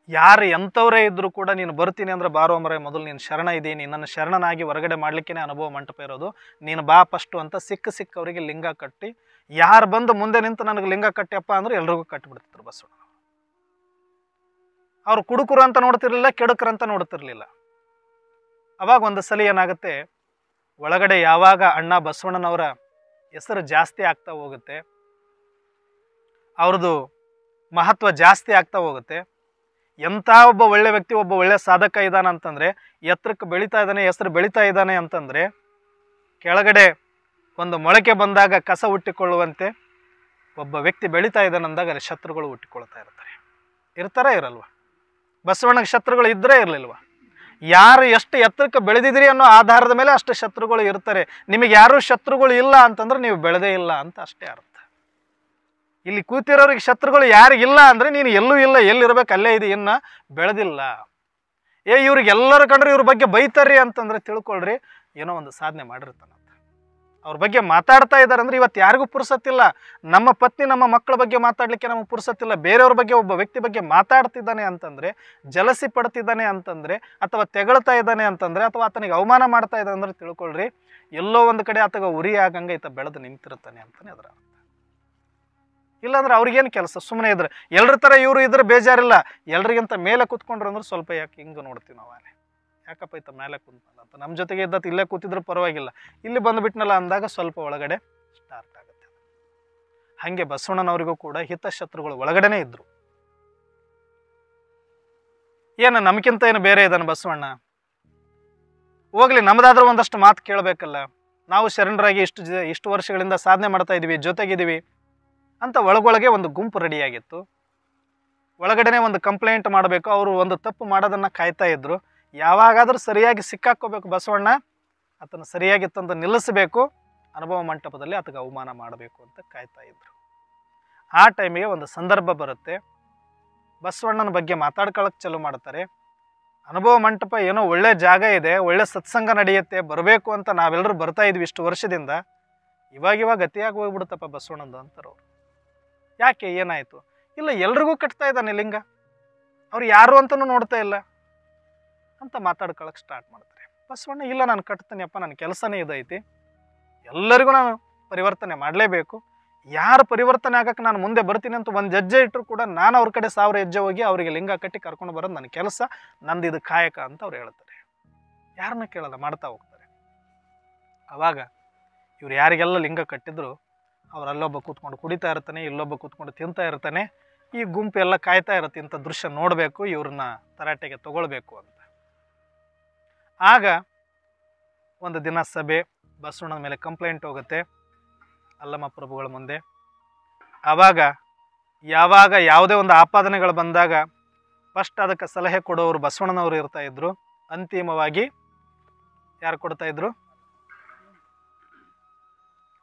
ಯಾರು ಎಂಥವರೇ ಇದ್ದರೂ ಕೂಡ ನೀನು ಬರ್ತೀನಿ ಅಂದರೆ ಬಾರೋ ಮರೆ, ಮೊದಲು ನೀನು ಶರಣ ಇದ್ದೀನಿ, ನನ್ನ ಶರಣನಾಗಿ ಹೊರಗಡೆ ಮಾಡಲಿಕ್ಕೇ ಅನುಭವ ಮಂಟಪ ಇರೋದು, ನೀನು ಬಾ ಫಸ್ಟು ಅಂತ ಸಿಕ್ಕವರಿಗೆ ಲಿಂಗ ಕಟ್ಟಿ, ಯಾರು ಬಂದು ಮುಂದೆ ನಿಂತು ನನಗೆ ಲಿಂಗ ಕಟ್ಟಿಯಪ್ಪ ಅಂದ್ರೆ ಎಲ್ರಿಗೂ ಕಟ್ಟಿಬಿಡ್ತಿದ್ರು ಬಸವಣ್ಣ. ಅವರು ಕುಡುಕರು ಅಂತ ನೋಡ್ತಿರ್ಲಿಲ್ಲ, ಕೆಡುಕರಂತ ನೋಡ್ತಿರ್ಲಿಲ್ಲ. ಅವಾಗ ಒಂದು ಸಲ ಏನಾಗುತ್ತೆ, ಒಳಗಡೆ ಯಾವಾಗ ಅಣ್ಣ ಬಸವಣ್ಣನವರ ಹೆಸರು ಜಾಸ್ತಿ ಆಗ್ತಾ ಹೋಗುತ್ತೆ, ಅವ್ರದ್ದು ಮಹತ್ವ ಜಾಸ್ತಿ ಆಗ್ತಾ ಹೋಗುತ್ತೆ, ಎಂಥ ಒಬ್ಬ ಒಳ್ಳೆ ವ್ಯಕ್ತಿ, ಒಬ್ಬ ಒಳ್ಳೆ ಸಾಧಕ ಇದ್ದಾನೆ ಅಂತಂದರೆ, ಎತ್ತರಕ್ಕೆ ಬೆಳೀತಾ ಇದ್ದಾನೆ, ಹೆಸರು ಬೆಳೀತಾ ಇದ್ದಾನೆ ಅಂತಂದರೆ, ಕೆಳಗಡೆ ಒಂದು ಮೊಳಕೆ ಬಂದಾಗ ಕಸ ಹುಟ್ಟಿಕೊಳ್ಳುವಂತೆ ಒಬ್ಬ ವ್ಯಕ್ತಿ ಬೆಳೀತಾ ಇದ್ದಾನೆ ಅಂದಾಗ ಅಲ್ಲಿ ಶತ್ರುಗಳು ಹುಟ್ಟಿಕೊಳ್ತಾ ಇರ್ತಾರ ಇರಲ್ವ? ಬಸವಣ್ಣಗೆ ಶತ್ರುಗಳು ಇದ್ದರೆ ಇರಲಿಲ್ವ? ಯಾರು ಎಷ್ಟು ಎತ್ತರಕ್ಕೆ ಬೆಳೆದಿದ್ದೀರಿ ಅನ್ನೋ ಆಧಾರದ ಮೇಲೆ ಅಷ್ಟು ಶತ್ರುಗಳು ಇರ್ತಾರೆ. ನಿಮಗೆ ಯಾರೂ ಶತ್ರುಗಳು ಇಲ್ಲ ಅಂತಂದ್ರೆ ನೀವು ಬೆಳೆದೇ ಇಲ್ಲ ಅಂತ ಅಷ್ಟೇ ಅರ್ಥ. ಇಲ್ಲಿ ಕೂತಿರೋರಿಗೆ ಶತ್ರುಗಳು ಯಾರಿಗಿಲ್ಲ ಅಂದರೆ ನೀನು ಎಲ್ಲೂ ಇಲ್ಲ, ಎಲ್ಲಿರ್ಬೇಕು ಅಲ್ಲೇ ಇದೆ, ಇನ್ನು ಬೆಳೆದಿಲ್ಲ. ಇವ್ರಿಗೆಲ್ಲರೂ ಕಂಡ್ರೆ ಇವ್ರ ಬಗ್ಗೆ ಬೈತಾರ್ರಿ ಅಂತಂದ್ರೆ ತಿಳ್ಕೊಳ್ರಿ ಏನೋ ಒಂದು ಸಾಧನೆ ಮಾಡಿರ್ತಾನಂತ. ಅವ್ರ ಬಗ್ಗೆ ಮಾತಾಡ್ತಾ ಇದ್ದಾರೆ ಅಂದರೆ ಇವತ್ತು ಯಾರಿಗೂ ಪುರ್ಸತ್ತಿಲ್ಲ. ನಮ್ಮ ಪತ್ನಿ ನಮ್ಮ ಮಕ್ಕಳ ಬಗ್ಗೆ ಮಾತಾಡಲಿಕ್ಕೆ ನಮಗೆ ಪುರ್ಸತ್ತಿಲ್ಲ. ಬೇರೆಯವ್ರ ಬಗ್ಗೆ ಒಬ್ಬ ವ್ಯಕ್ತಿ ಬಗ್ಗೆ ಮಾತಾಡ್ತಿದ್ದಾನೆ ಅಂತಂದರೆ, ಜಲಸಿ ಪಡ್ತಿದ್ದಾನೆ ಅಂತಂದರೆ, ಅಥವಾ ತೆಗಳ್ತಾ ಇದ್ದಾನೆ ಅಂತಂದರೆ, ಅಥವಾ ಆತನಿಗೆ ಅವಮಾನ ಮಾಡ್ತಾ ಇದ್ದಾನೆ ಅಂದರೆ ತಿಳ್ಕೊಳ್ರಿ ಎಲ್ಲೋ ಒಂದು ಕಡೆ ಆತಗ ಉರಿ ಆಗಂಗೆ ಈತ ಬೆಳೆದು ನಿಂತಿರ್ತಾನೆ ಅಂತಾನೆ ಅದರ ಅರ್ಥ. ಇಲ್ಲಾಂದ್ರೆ ಅವ್ರಿಗೇನು ಕೆಲಸ? ಸುಮ್ಮನೆ ಇದ್ರೆ ಎಲ್ಲರ ಥರ ಇವರು ಇದ್ರೆ ಬೇಜಾರಿಲ್ಲ, ಎಲ್ರಿಗಿಂತ ಮೇಲೆ ಕೂತ್ಕೊಂಡ್ರು ಅಂದ್ರೆ ಸ್ವಲ್ಪ ಯಾಕೆ ಹಿಂಗೆ ನೋಡ್ತೀವಿ ನಾವು. ಅಲ್ಲೇ ಯಾಕಪ್ಪ ಈತ ಮೇಲೆ ಕೂತ್ನಲ್ಲ ಅಂತ. ನಮ್ಮ ಜೊತೆಗೆ ಇದ್ದತ್ತು ಇಲ್ಲೇ ಕೂತಿದ್ರು ಪರವಾಗಿಲ್ಲ, ಇಲ್ಲಿ ಬಂದುಬಿಟ್ನಲ್ಲ ಅಂದಾಗ ಸ್ವಲ್ಪ ಒಳಗಡೆ ಸ್ಟಾರ್ಟ್ ಆಗುತ್ತೆ. ಹಾಗೆ ಬಸವಣ್ಣನವರಿಗೂ ಕೂಡ ಹಿತಶತ್ರುಗಳು ಒಳಗಡೆನೇ ಇದ್ರು. ಏನು ನಮ್ಗಿಂತ ಏನು ಬೇರೆ ಇದ್ದಾನೆ ಬಸವಣ್ಣ? ಹೋಗ್ಲಿ, ನಮ್ದಾದ್ರೂ ಒಂದಷ್ಟು ಮಾತು ಕೇಳಬೇಕಲ್ಲ. ನಾವು ಶರಣರಾಗಿ ಇಷ್ಟು ವರ್ಷಗಳಿಂದ ಸಾಧನೆ ಮಾಡ್ತಾ ಇದ್ದೀವಿ, ಜೊತೆಗಿದ್ದೀವಿ ಅಂತ ಒಳಗೊಳಗೆ ಒಂದು ಗುಂಪು ರೆಡಿಯಾಗಿತ್ತು. ಒಳಗಡೆನೆ ಒಂದು ಕಂಪ್ಲೇಂಟ್ ಮಾಡಬೇಕು. ಅವರು ಒಂದು ತಪ್ಪು ಮಾಡೋದನ್ನು ಕಾಯ್ತಾ ಇದ್ರು. ಯಾವಾಗಾದರೂ ಸರಿಯಾಗಿ ಸಿಕ್ಕಾಕೋಬೇಕು ಬಸವಣ್ಣ, ಆತನ ಸರಿಯಾಗಿ ತಂದು ನಿಲ್ಲಿಸಬೇಕು, ಅನುಭವ ಮಂಟಪದಲ್ಲಿ ಆತಗೆ ಅವಮಾನ ಮಾಡಬೇಕು ಅಂತ ಕಾಯ್ತಾ ಇದ್ರು. ಆ ಟೈಮಿಗೆ ಒಂದು ಸಂದರ್ಭ ಬರುತ್ತೆ. ಬಸವಣ್ಣನ ಬಗ್ಗೆ ಮಾತಾಡ್ಕೊಳ್ಳೋಕೆ ಚಾಲು ಮಾಡ್ತಾರೆ. ಅನುಭವ ಮಂಟಪ ಏನೋ ಒಳ್ಳೆ ಜಾಗ ಇದೆ, ಒಳ್ಳೆ ಸತ್ಸಂಗ ನಡೆಯುತ್ತೆ, ಬರಬೇಕು ಅಂತ ನಾವೆಲ್ಲರೂ ಬರ್ತಾ ಇದ್ವಿ ಇಷ್ಟು ವರ್ಷದಿಂದ. ಇವಾಗ ಗತಿಯಾಗಿ ಹೋಗ್ಬಿಡುತ್ತಪ್ಪ ಬಸವಣ್ಣಂದು ಅಂತಾರೆ ಅವರು. ಯಾಕೆ, ಏನಾಯಿತು? ಇಲ್ಲ, ಎಲ್ರಿಗೂ ಕಟ್ತಾ ಇದ್ದಾನೆ ಲಿಂಗ, ಅವ್ರು ಯಾರು ಅಂತಲೂ ನೋಡ್ತಾ ಇಲ್ಲ ಅಂತ ಮಾತಾಡ್ಕೊಳಕ್ಕೆ ಸ್ಟಾರ್ಟ್ ಮಾಡ್ತಾರೆ. ಬಸವಣ್ಣ ಇಲ್ಲ, ನಾನು ಕಟ್ತೇನೆಯಪ್ಪ, ನನ್ನ ಕೆಲಸನೇ ಇದೈತಿ, ಎಲ್ಲರಿಗೂ ನಾನು ಪರಿವರ್ತನೆ ಮಾಡಲೇಬೇಕು. ಯಾರು ಪರಿವರ್ತನೆ ಆಗಕ್ಕೆ ನಾನು ಮುಂದೆ ಬರ್ತೀನಿ ಅಂತ ಒಂದು ಹೆಜ್ಜೆ ಇಟ್ಟರು ಕೂಡ ನಾನು ಅವ್ರ ಕಡೆ 1000 ಹೆಜ್ಜೆ ಹೋಗಿ ಅವರಿಗೆ ಲಿಂಗ ಕಟ್ಟಿ ಕರ್ಕೊಂಡು ಬರೋದು ನನ್ನ ಕೆಲಸ, ನಂದು ಇದು ಕಾಯಕ ಅಂತ ಅವ್ರು ಹೇಳ್ತಾರೆ. ಯಾರನ್ನ ಕೇಳಲ್ಲ, ಮಾಡ್ತಾ ಹೋಗ್ತಾರೆ. ಆವಾಗ ಇವ್ರು ಯಾರಿಗೆಲ್ಲ ಲಿಂಗ ಕಟ್ಟಿದ್ರು ಅವ್ರು ಅಲ್ಲೊಬ್ಬ ಕೂತ್ಕೊಂಡು ಕುಡಿತಾ ಇರ್ತಾನೆ, ಇಲ್ಲೊಬ್ಬ ಕೂತ್ಕೊಂಡು ತಿಂತಾ ಇರ್ತಾನೆ. ಈ ಗುಂಪು ಎಲ್ಲ ಕಾಯ್ತಾ ಇರುತ್ತೆ, ಇಂಥ ದೃಶ್ಯ ನೋಡಬೇಕು, ಇವ್ರನ್ನ ತರಾಟೆಗೆ ತಗೊಳ್ಬೇಕು ಅಂತ. ಆಗ ಒಂದು ದಿನ ಸಭೆ, ಬಸವಣ್ಣನ ಮೇಲೆ ಕಂಪ್ಲೇಂಟ್ ಹೋಗುತ್ತೆ ಅಲ್ಲಮ್ಮ ಪ್ರಭುಗಳ ಮುಂದೆ. ಆವಾಗ ಯಾವುದೇ ಒಂದು ಆಪಾದನೆಗಳು ಬಂದಾಗ ಫಸ್ಟ್ ಅದಕ್ಕೆ ಸಲಹೆ ಕೊಡೋರು ಬಸವಣ್ಣನವರು ಇರ್ತಾ ಇದ್ರು. ಅಂತಿಮವಾಗಿ ಯಾರು ಕೊಡ್ತಾ ಇದ್ರು?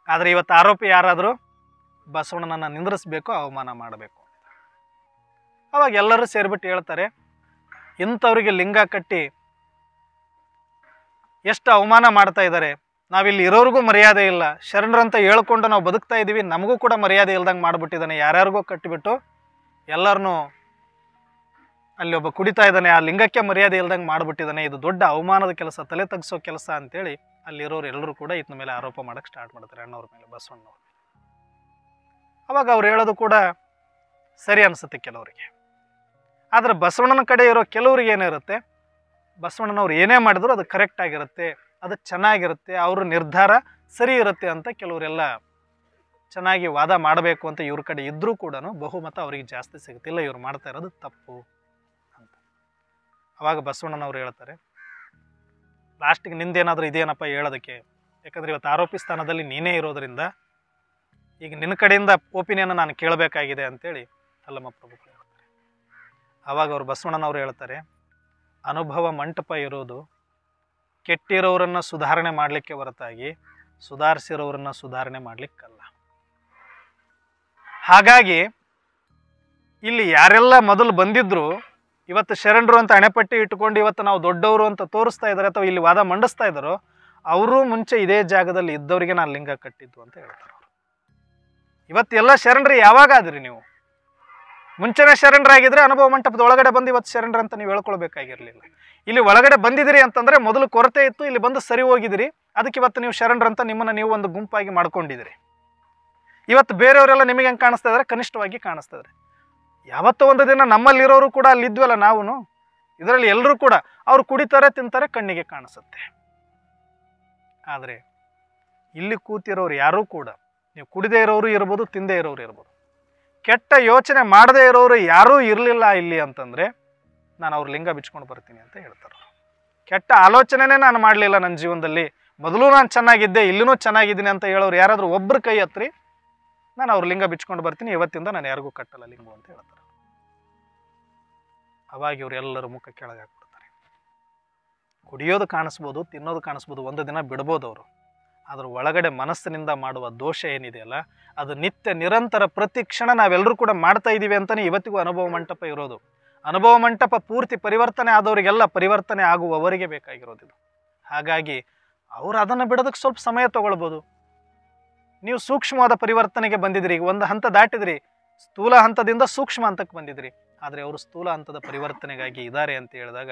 ಆದರೆ ಇವತ್ತು ಆರೋಪಿ ಯಾರಾದರೂ ಬಸವಣ್ಣನನ್ನು ನಿಂದ್ರಿಸ್ಬೇಕು, ಅವಮಾನ ಮಾಡಬೇಕು ಅಂತ. ಅವಾಗ ಎಲ್ಲರೂ ಸೇರಿಬಿಟ್ಟು ಹೇಳ್ತಾರೆ, ಇಂಥವ್ರಿಗೆ ಲಿಂಗ ಕಟ್ಟಿ ಎಷ್ಟು ಅವಮಾನ ಮಾಡ್ತಾ ಇದ್ದಾರೆ, ನಾವಿಲ್ಲಿ ಇರೋರಿಗೂ ಮರ್ಯಾದೆ ಇಲ್ಲ, ಶರಣರಂತ ಹೇಳ್ಕೊಂಡು ನಾವು ಬದುಕ್ತಾ ಇದ್ದೀವಿ, ನಮಗೂ ಕೂಡ ಮರ್ಯಾದೆ ಇಲ್ದಂಗೆ ಮಾಡಿಬಿಟ್ಟಿದ್ದಾನೆ, ಯಾರ್ಯಾರಿಗೂ ಕಟ್ಟಿಬಿಟ್ಟು ಎಲ್ಲರನ್ನೂ ಅಲ್ಲಿ ಒಬ್ಬ ಕುಡಿತಾ ಇದ್ದಾನೆ, ಆ ಲಿಂಗಕ್ಕೆ ಮರ್ಯಾದೆ ಇಲ್ದಂಗೆ ಮಾಡಿಬಿಟ್ಟಿದ್ದಾನೆ, ಇದು ದೊಡ್ಡ ಅವಮಾನದ ಕೆಲಸ, ತಲೆ ತಗ್ಸೋ ಕೆಲಸ ಅಂತೇಳಿ ಅಲ್ಲಿರೋರು ಎಲ್ಲರೂ ಕೂಡ ಇತನ ಮೇಲೆ ಆರೋಪ ಮಾಡೋಕ್ಕೆ ಸ್ಟಾರ್ಟ್ ಮಾಡ್ತಾರೆ, ಅಣ್ಣವ್ರ ಮೇಲೆ, ಬಸವಣ್ಣವ್ರ ಮೇಲೆ. ಅವಾಗ ಅವ್ರು ಹೇಳೋದು ಕೂಡ ಸರಿ ಅನಿಸುತ್ತೆ ಕೆಲವರಿಗೆ. ಆದರೆ ಬಸವಣ್ಣನ ಕಡೆ ಇರೋ ಕೆಲವ್ರಿಗೆ ಏನಿರುತ್ತೆ, ಬಸವಣ್ಣನವ್ರು ಏನೇ ಮಾಡಿದ್ರು ಅದು ಕರೆಕ್ಟ್ ಆಗಿರುತ್ತೆ, ಅದು ಚೆನ್ನಾಗಿರುತ್ತೆ, ಅವ್ರ ನಿರ್ಧಾರ ಸರಿ ಇರುತ್ತೆ ಅಂತ ಕೆಲವರೆಲ್ಲ ಚೆನ್ನಾಗಿ ವಾದ ಮಾಡಬೇಕು ಅಂತ ಇವ್ರ ಕಡೆ ಇದ್ದರೂ ಕೂಡ ಬಹುಮತ ಅವ್ರಿಗೆ ಜಾಸ್ತಿ ಸಿಗುತ್ತಿಲ್ಲ, ಇವ್ರು ಮಾಡ್ತಾ ಇರೋದು ತಪ್ಪು ಅಂತ. ಅವಾಗ ಬಸವಣ್ಣನವ್ರು ಹೇಳ್ತಾರೆ, ಲಾಸ್ಟಿಗೆ ನಿಂದೇನಾದರೂ ಇದೇನಪ್ಪ ಹೇಳೋದಕ್ಕೆ, ಯಾಕಂದರೆ ಇವತ್ತು ಆರೋಪಿ ಸ್ಥಾನದಲ್ಲಿ ನೀನೇ ಇರೋದರಿಂದ ಈಗ ನಿನ್ನ ಕಡೆಯಿಂದ ಒಪಿನಿಯನ್ ನಾನು ಕೇಳಬೇಕಾಗಿದೆ ಅಂತೇಳಿ ಅಲ್ಲಮ್ಮ ಪ್ರಭುಗಳು ಹೇಳ್ತಾರೆ. ಆವಾಗ ಅವರು ಬಸವಣ್ಣನವರು ಹೇಳ್ತಾರೆ, ಅನುಭವ ಮಂಟಪ ಇರೋದು ಕೆಟ್ಟಿರೋರನ್ನು ಸುಧಾರಣೆ ಮಾಡಲಿಕ್ಕೆ ಹೊರತಾಗಿ ಸುಧಾರಿಸಿರೋರನ್ನು ಸುಧಾರಣೆ ಮಾಡಲಿಕ್ಕಲ್ಲ. ಹಾಗಾಗಿ ಇಲ್ಲಿ ಯಾರೆಲ್ಲ ಮೊದಲು ಬಂದಿದ್ರು ಇವತ್ತು ಶರಣರು ಅಂತ ಹಣೆಪಟ್ಟಿ ಇಟ್ಟುಕೊಂಡು ಇವತ್ತು ನಾವು ದೊಡ್ಡವರು ಅಂತ ತೋರಿಸ್ತಾ ಇದ್ದಾರೆ ಅಥವಾ ಇಲ್ಲಿ ವಾದ ಮಂಡಿಸ್ತಾ ಇದ್ದಾರೋ ಅವರು ಮುಂಚೆ ಇದೇ ಜಾಗದಲ್ಲಿ ಇದ್ದವರಿಗೆ ನಾನು ಲಿಂಗ ಕಟ್ಟಿದ್ದು ಅಂತ ಹೇಳ್ತಾರೆ ಅವರು. ಇವತ್ತೆಲ್ಲ ಶರಣರು ಯಾವಾಗ ಆದ್ರಿ ನೀವು? ಮುಂಚೆನೇ ಶರಣರಾಗಿದ್ರೆ ಅನುಭವ ಮಂಟಪದ ಒಳಗಡೆ ಬಂದು ಇವತ್ತು ಶರಣರು ಅಂತ ನೀವು ಹೇಳ್ಕೊಳ್ಬೇಕಾಗಿರಲಿಲ್ಲ. ಇಲ್ಲಿ ಒಳಗಡೆ ಬಂದಿದ್ದೀರಿ ಅಂತಂದರೆ ಮೊದಲು ಕೊರತೆ ಇತ್ತು, ಇಲ್ಲಿ ಬಂದು ಸರಿ ಹೋಗಿದ್ದೀರಿ, ಅದಕ್ಕೆ ಇವತ್ತು ನೀವು ಶರಣರಂತ ನಿಮ್ಮನ್ನು ನೀವು ಒಂದು ಗುಂಪಾಗಿ ಮಾಡ್ಕೊಂಡಿದ್ದೀರಿ. ಇವತ್ತು ಬೇರೆಯವರೆಲ್ಲ ನಿಮಗೆ ಹೆಂಗೆ ಕಾಣಿಸ್ತಾ ಇದ್ದಾರೆ? ಕನಿಷ್ಠವಾಗಿ ಕಾಣಿಸ್ತಾ ಇದ್ದಾರೆ. ಯಾವತ್ತೋ ಒಂದು ದಿನ ನಮ್ಮಲ್ಲಿರೋರು ಕೂಡ ಅಲ್ಲಿದ್ವಲ್ಲ ನಾವು, ಇದರಲ್ಲಿ ಎಲ್ಲರೂ ಕೂಡ ಅವ್ರು ಕುಡಿತಾರೆ ತಿಂತಾರೆ ಕಣ್ಣಿಗೆ ಕಾಣಿಸುತ್ತೆ. ಆದರೆ ಇಲ್ಲಿ ಕೂತಿರೋರು ಯಾರೂ ಕೂಡ, ನೀವು ಕುಡಿದೇ ಇರೋರು ಇರ್ಬೋದು, ತಿಂದೇ ಇರೋರು ಇರ್ಬೋದು, ಕೆಟ್ಟ ಯೋಚನೆ ಮಾಡದೇ ಇರೋರು ಯಾರೂ ಇರಲಿಲ್ಲ ಇಲ್ಲಿ ಅಂತಂದರೆ ನಾನು ಅವ್ರ ಲಿಂಗ ಬಿಚ್ಕೊಂಡು ಬರ್ತೀನಿ ಅಂತ ಹೇಳ್ತಾರೆ. ಕೆಟ್ಟ ಆಲೋಚನೆನೇ ನಾನು ಮಾಡಲಿಲ್ಲ ನನ್ನ ಜೀವನದಲ್ಲಿ, ಮೊದಲು ನಾನು ಚೆನ್ನಾಗಿದ್ದೆ, ಇಲ್ಲೂ ಚೆನ್ನಾಗಿದ್ದೀನಿ ಅಂತ ಹೇಳೋರು ಯಾರಾದರೂ ಒಬ್ಬರು ಕೈ ಹತ್ರಿ, ನಾನು ಅವ್ರ ಲಿಂಗ ಬಿಚ್ಕೊಂಡು ಬರ್ತೀನಿ, ಇವತ್ತಿಂದ ನಾನು ಯಾರಿಗೂ ಕಟ್ಟಲ್ಲ ಲಿಂಗು ಅಂತ ಹೇಳ್ತಾರೆ. ಅವಾಗ ಇವರೆಲ್ಲರೂ ಮುಖ ಕೆಳಗೆ ಹಾಕ್ಬಿಡ್ತಾರೆ. ಕುಡಿಯೋದು ಕಾಣಿಸ್ಬೋದು, ತಿನ್ನೋದು ಕಾಣಿಸ್ಬೋದು, ಒಂದು ದಿನ ಬಿಡ್ಬೋದು ಅವರು. ಅದ್ರ ಒಳಗಡೆ ಮನಸ್ಸಿನಿಂದ ಮಾಡುವ ದೋಷ ಏನಿದೆಯಲ್ಲ, ಅದು ನಿತ್ಯ ನಿರಂತರ ಪ್ರತಿ ಕ್ಷಣ ನಾವೆಲ್ಲರೂ ಕೂಡ ಮಾಡ್ತಾ ಇದ್ದೀವಿ ಅಂತಲೇ ಇವತ್ತಿಗೂ ಅನುಭವ ಮಂಟಪ ಇರೋದು. ಅನುಭವ ಮಂಟಪ ಪೂರ್ತಿ ಪರಿವರ್ತನೆ ಆದವರಿಗೆಲ್ಲ ಪರಿವರ್ತನೆ ಆಗುವವರಿಗೆ ಬೇಕಾಗಿರೋದು ಇದು. ಹಾಗಾಗಿ ಅವರು ಅದನ್ನು ಬಿಡೋದಕ್ಕೆ ಸ್ವಲ್ಪ ಸಮಯ ತಗೊಳ್ಬೋದು. ನೀವು ಸೂಕ್ಷ್ಮವಾದ ಪರಿವರ್ತನೆಗೆ ಬಂದಿದ್ರಿ, ಒಂದು ಹಂತ ದಾಟಿದ್ರಿ, ಸ್ಥೂಲ ಹಂತದಿಂದ ಸೂಕ್ಷ್ಮ ಹಂತಕ್ಕೆ ಬಂದಿದ್ರಿ. ಆದರೆ ಅವರು ಸ್ಥೂಲ ಹಂತದ ಪರಿವರ್ತನೆಗಾಗಿ ಇದ್ದಾರೆ ಅಂತ ಹೇಳಿದಾಗ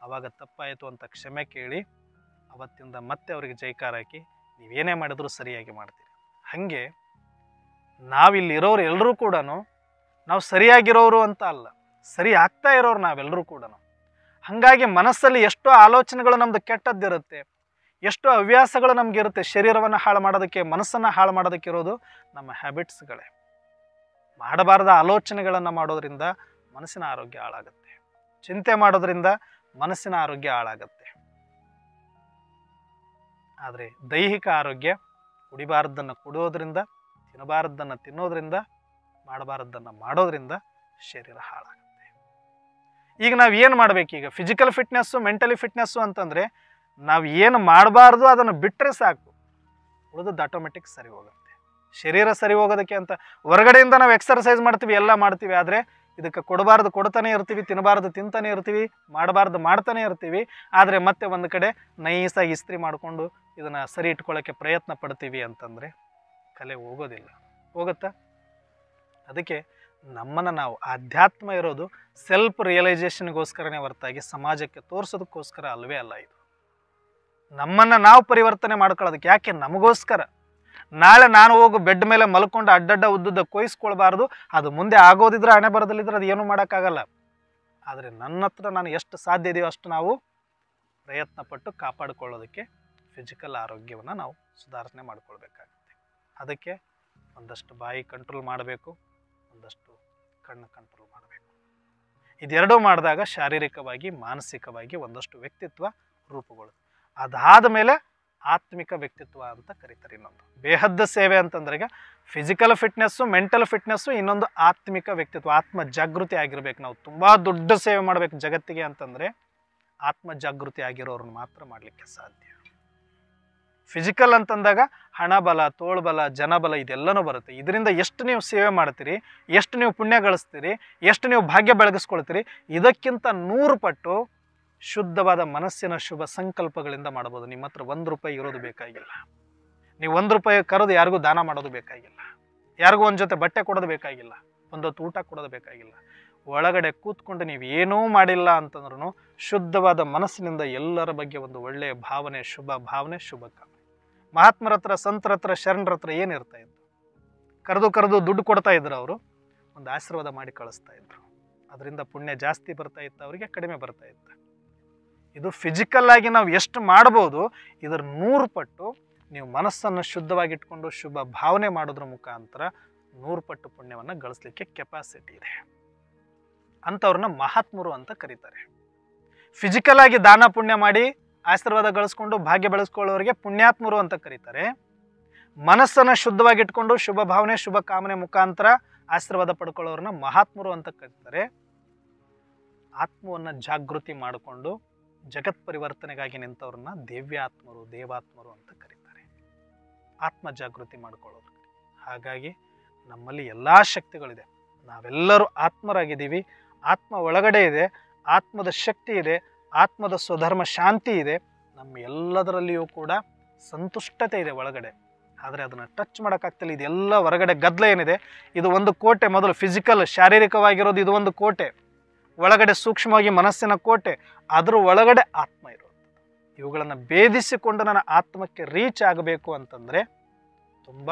ಆವಾಗ ತಪ್ಪಾಯಿತು ಅಂತ ಕ್ಷಮೆ ಕೇಳಿ ಅವತ್ತಿಂದ ಮತ್ತೆ ಅವರಿಗೆ ಜೈಕಾರ ಹಾಕಿ ನೀವೇನೇ ಮಾಡಿದ್ರು ಸರಿಯಾಗಿ ಮಾಡ್ತೀರಿ. ಹಾಗೆ ನಾವಿಲ್ಲಿ ಇರೋರು ಎಲ್ಲರೂ ಕೂಡ ನಾವು ಸರಿಯಾಗಿರೋರು ಅಂತ ಅಲ್ಲ, ಸರಿ ಆಗ್ತಾ ಇರೋರು ನಾವೆಲ್ಲರೂ ಕೂಡ. ಹಾಗಾಗಿ ಮನಸ್ಸಲ್ಲಿ ಎಷ್ಟೋ ಆಲೋಚನೆಗಳು ನಮ್ಮದು ಕೆಟ್ಟದ್ದಿರುತ್ತೆ, ಎಷ್ಟೋ ಹವ್ಯಾಸಗಳು ನಮಗಿರುತ್ತೆ. ಶರೀರವನ್ನು ಹಾಳು ಮಾಡೋದಕ್ಕೆ, ಮನಸ್ಸನ್ನು ಹಾಳು ಮಾಡೋದಕ್ಕೆ ಇರೋದು ನಮ್ಮ ಹ್ಯಾಬಿಟ್ಸ್ಗಳೇ. ಮಾಡಬಾರ್ದ ಆಲೋಚನೆಗಳನ್ನು ಮಾಡೋದ್ರಿಂದ ಮನಸ್ಸಿನ ಆರೋಗ್ಯ ಹಾಳಾಗುತ್ತೆ, ಚಿಂತೆ ಮಾಡೋದ್ರಿಂದ ಮನಸ್ಸಿನ ಆರೋಗ್ಯ ಹಾಳಾಗುತ್ತೆ. ಆದರೆ ದೈಹಿಕ ಆರೋಗ್ಯ ಕುಡಿಬಾರ್ದನ್ನು ಕುಡಿಯೋದ್ರಿಂದ, ತಿನ್ನಬಾರ್ದನ್ನು ತಿನ್ನೋದ್ರಿಂದ, ಮಾಡಬಾರ್ದನ್ನು ಮಾಡೋದ್ರಿಂದ ಶರೀರ ಹಾಳಾಗುತ್ತೆ. ಈಗ ನಾವು ಏನು ಮಾಡಬೇಕು? ಈಗ ಫಿಸಿಕಲ್ ಫಿಟ್ನೆಸ್ಸು, ಮೆಂಟಲಿ ಫಿಟ್ನೆಸ್ಸು ಅಂತಂದರೆ ನಾವು ಏನು ಮಾಡಬಾರ್ದು ಅದನ್ನು ಬಿಟ್ಟರೆ ಸಾಕು, ಉಳಿದದ್ದು ಆಟೋಮೆಟಿಕ್ ಸರಿ ಹೋಗುತ್ತೆ. ಶರೀರ ಸರಿ ಹೋಗೋದಕ್ಕೆ ಅಂತ ಹೊರಗಡೆಯಿಂದ ನಾವು ಎಕ್ಸರ್ಸೈಸ್ ಮಾಡ್ತೀವಿ, ಎಲ್ಲ ಮಾಡ್ತೀವಿ. ಆದರೆ ಇದಕ್ಕೆ ಕೊಡಬಾರ್ದು ಕೊಡ್ತಾನೆ ಇರ್ತೀವಿ, ತಿನ್ನಬಾರ್ದು ತಿಂತಾನೆ ಇರ್ತೀವಿ, ಮಾಡಬಾರ್ದು ಮಾಡ್ತಾನೆ ಇರ್ತೀವಿ. ಆದರೆ ಮತ್ತೆ ಒಂದು ಕಡೆ ನೈಸಾಗಿ ಇಸ್ತ್ರಿ ಮಾಡಿಕೊಂಡು ಇದನ್ನು ಸರಿ ಇಟ್ಕೊಳ್ಳೋಕ್ಕೆ ಪ್ರಯತ್ನ ಪಡ್ತೀವಿ ಅಂತಂದರೆ ಕಲೆ ಹೋಗೋದಿಲ್ಲ. ಹೋಗುತ್ತಾ? ಅದಕ್ಕೆ ನಮ್ಮನ್ನು ನಾವು ಆಧ್ಯಾತ್ಮ ಇರೋದು ಸೆಲ್ಫ್ ರಿಯಲೈಸೇಷನ್ಗೋಸ್ಕರನೇ ಹೊರತಾಗಿ ಸಮಾಜಕ್ಕೆ ತೋರಿಸೋದಕ್ಕೋಸ್ಕರ ಅಲ್ವೇ ಅಲ್ಲ. ಇದು ನಮ್ಮನ್ನು ನಾವು ಪರಿವರ್ತನೆ ಮಾಡ್ಕೊಳ್ಳೋದಕ್ಕೆ. ಯಾಕೆ? ನಮಗೋಸ್ಕರ. ನಾಳೆ ನಾನು ಹೋಗು ಬೆಡ್ ಮೇಲೆ ಮಲ್ಕೊಂಡು ಅಡ್ಡಡ್ಡ ಉದ್ದುದ್ದ ಕೊಯ್ಸ್ಕೊಳ್ಬಾರ್ದು. ಅದು ಮುಂದೆ ಆಗೋದಿದ್ರೆ, ಹಣೆ ಬರೋದಿಲ್ಲಿದ್ರೆ ಅದು ಏನೂ ಮಾಡೋಕ್ಕಾಗಲ್ಲ. ಆದರೆ ನನ್ನ ಹತ್ರ ನಾನು ಎಷ್ಟು ಸಾಧ್ಯ ಇದೆಯೋ ಅಷ್ಟು ನಾವು ಪ್ರಯತ್ನ ಪಟ್ಟು ಕಾಪಾಡಿಕೊಳ್ಳೋದಕ್ಕೆ ಫಿಸಿಕಲ್ ಆರೋಗ್ಯವನ್ನು ನಾವು ಸುಧಾರಣೆ ಮಾಡ್ಕೊಳ್ಬೇಕಾಗುತ್ತೆ. ಅದಕ್ಕೆ ಒಂದಷ್ಟು ಬಾಯಿ ಕಂಟ್ರೋಲ್ ಮಾಡಬೇಕು, ಒಂದಷ್ಟು ಕಣ್ಣು ಕಂಟ್ರೋಲ್ ಮಾಡಬೇಕು. ಇದೆರಡೂ ಮಾಡಿದಾಗ ಶಾರೀರಿಕವಾಗಿ ಮಾನಸಿಕವಾಗಿ ಒಂದಷ್ಟು ವ್ಯಕ್ತಿತ್ವ ರೂಪುಗೊಳ್ಳುತ್ತೆ. ಅದಾದ ಮೇಲೆ ಆತ್ಮಿಕ ವ್ಯಕ್ತಿತ್ವ ಅಂತ ಕರೀತಾರೆ. ಇನ್ನೊಂದು ಬೇಹದ್ದ ಸೇವೆ ಅಂತಂದ್ರೆ ಈಗ ಫಿಸಿಕಲ್ ಫಿಟ್ನೆಸ್ಸು, ಮೆಂಟಲ್ ಫಿಟ್ನೆಸ್ಸು, ಇನ್ನೊಂದು ಆತ್ಮಿಕ ವ್ಯಕ್ತಿತ್ವ, ಆತ್ಮ ಜಾಗೃತಿ ಆಗಿರ್ಬೇಕು. ನಾವು ತುಂಬ ದೊಡ್ಡ ಸೇವೆ ಮಾಡಬೇಕು ಜಗತ್ತಿಗೆ ಅಂತಂದರೆ ಆತ್ಮ ಜಾಗೃತಿ ಆಗಿರೋರನ್ನ ಮಾತ್ರ ಮಾಡಲಿಕ್ಕೆ ಸಾಧ್ಯ. ಫಿಸಿಕಲ್ ಅಂತಂದಾಗ ಹಣಬಲ, ತೋಳ್ಬಲ, ಜನಬಲ ಇದೆಲ್ಲನೂ ಬರುತ್ತೆ. ಇದರಿಂದ ಎಷ್ಟು ನೀವು ಸೇವೆ ಮಾಡ್ತೀರಿ, ಎಷ್ಟು ನೀವು ಪುಣ್ಯ ಗಳಿಸ್ತೀರಿ, ಎಷ್ಟು ನೀವು ಭಾಗ್ಯ ಬೆಳಗಿಸ್ಕೊಳ್ತೀರಿ, ಇದಕ್ಕಿಂತ 100 ಪಟ್ಟು ಶುದ್ಧವಾದ ಮನಸ್ಸಿನ ಶುಭ ಸಂಕಲ್ಪಗಳಿಂದ ಮಾಡ್ಬೋದು. ನಿಮ್ಮ ಹತ್ರ 1 ರೂಪಾಯಿ ಇರೋದು ಬೇಕಾಗಿಲ್ಲ. ನೀವು 1 ರೂಪಾಯಿ ಕರೆದು ಯಾರಿಗೂ ದಾನ ಮಾಡೋದು ಬೇಕಾಗಿಲ್ಲ, ಯಾರಿಗೂ ಒಂದು ಜೊತೆ ಬಟ್ಟೆ ಕೊಡೋದು ಬೇಕಾಗಿಲ್ಲ, ಒಂದೊತ್ತು ಊಟ ಕೊಡೋದು ಬೇಕಾಗಿಲ್ಲ. ಒಳಗಡೆ ಕೂತ್ಕೊಂಡು ನೀವು ಏನೂ ಮಾಡಿಲ್ಲ ಅಂತಂದ್ರೂ ಶುದ್ಧವಾದ ಮನಸ್ಸಿನಿಂದ ಎಲ್ಲರ ಬಗ್ಗೆ ಒಂದು ಒಳ್ಳೆಯ ಭಾವನೆ, ಶುಭ ಭಾವನೆ, ಶುಭ ಕಾಮನೆ. ಮಹಾತ್ಮರ ಹತ್ರ, ಸಂತರ ಹತ್ರ, ಶರಣರ ಹತ್ರ ಏನಿರ್ತಾ ಇತ್ತು? ಕರೆದು ದುಡ್ಡು ಕೊಡ್ತಾ ಇದ್ರು, ಅವರು ಒಂದು ಆಶೀರ್ವಾದ ಮಾಡಿ ಕಳಿಸ್ತಾ ಇದ್ರು. ಅದರಿಂದ ಪುಣ್ಯ ಜಾಸ್ತಿ ಬರ್ತಾ ಇತ್ತು, ಅವರಿಗೆ ಕಡಿಮೆ ಬರ್ತಾ ಇತ್ತು. ಇದು ಫಿಸಿಕಲ್ ಆಗಿ ನಾವು ಎಷ್ಟು ಮಾಡ್ಬೋದು, ಇದರ 100 ಪಟ್ಟು ನೀವು ಮನಸ್ಸನ್ನು ಶುದ್ಧವಾಗಿಟ್ಕೊಂಡು ಶುಭ ಭಾವನೆ ಮಾಡೋದ್ರ ಮುಖಾಂತರ 100 ಪಟ್ಟು ಪುಣ್ಯವನ್ನು ಗಳಿಸ್ಲಿಕ್ಕೆ ಕೆಪಾಸಿಟಿ ಇದೆ. ಅಂಥವ್ರನ್ನ ಮಹಾತ್ಮರು ಅಂತ ಕರೀತಾರೆ. ಫಿಸಿಕಲ್ ಆಗಿ ದಾನ ಪುಣ್ಯ ಮಾಡಿ ಆಶೀರ್ವಾದ ಗಳಿಸ್ಕೊಂಡು ಭಾಗ್ಯ ಬೆಳೆಸ್ಕೊಳ್ಳೋರಿಗೆ ಪುಣ್ಯಾತ್ಮರು ಅಂತ ಕರೀತಾರೆ. ಮನಸ್ಸನ್ನು ಶುದ್ಧವಾಗಿಟ್ಕೊಂಡು ಶುಭ ಭಾವನೆ, ಶುಭ ಕಾಮನೆ ಮುಖಾಂತರ ಆಶೀರ್ವಾದ ಪಡ್ಕೊಳ್ಳೋರನ್ನ ಮಹಾತ್ಮರು ಅಂತ ಕರೀತಾರೆ. ಆತ್ಮವನ್ನು ಜಾಗೃತಿ ಮಾಡಿಕೊಂಡು ಜಗತ್ ಪರಿವರ್ತನೆಗಾಗಿ ನಿಂತವ್ರನ್ನ ದಿವ್ಯಾತ್ಮರು, ದೇವಾತ್ಮರು ಅಂತ ಕರೀತಾರೆ. ಆತ್ಮ ಜಾಗೃತಿ ಮಾಡ್ಕೊಳ್ಳೋದು. ಹಾಗಾಗಿ ನಮ್ಮಲ್ಲಿ ಎಲ್ಲ ಶಕ್ತಿಗಳಿದೆ, ನಾವೆಲ್ಲರೂ ಆತ್ಮರಾಗಿದ್ದೀವಿ. ಆತ್ಮ ಒಳಗಡೆ ಇದೆ, ಆತ್ಮದ ಶಕ್ತಿ ಇದೆ, ಆತ್ಮದ ಸ್ವಧರ್ಮ ಶಾಂತಿ ಇದೆ. ನಮ್ಮ ಎಲ್ಲದರಲ್ಲಿಯೂ ಕೂಡ ಸಂತುಷ್ಟತೆ ಇದೆ ಒಳಗಡೆ. ಆದರೆ ಅದನ್ನು ಟಚ್ ಮಾಡೋಕ್ಕಾಗ್ತಿಲ್ಲ. ಇದೆಲ್ಲ ಹೊರಗಡೆ ಗದ್ದಲ ಏನಿದೆ, ಇದು ಒಂದು ಕೋಟೆ. ಮೊದಲು ಫಿಸಿಕಲ್ ಶಾರೀರಿಕವಾಗಿರೋದು ಇದು ಒಂದು ಕೋಟೆ, ಒಳಗಡೆ ಸೂಕ್ಷ್ಮವಾಗಿ ಮನಸ್ಸಿನ ಕೋಟೆ, ಅದರ ಒಳಗಡೆ ಆತ್ಮ ಇರೋದು. ಇವುಗಳನ್ನು ಭೇದಿಸಿಕೊಂಡು ನನ್ನ ಆತ್ಮಕ್ಕೆ ರೀಚ್ ಆಗಬೇಕು ಅಂತಂದರೆ ತುಂಬ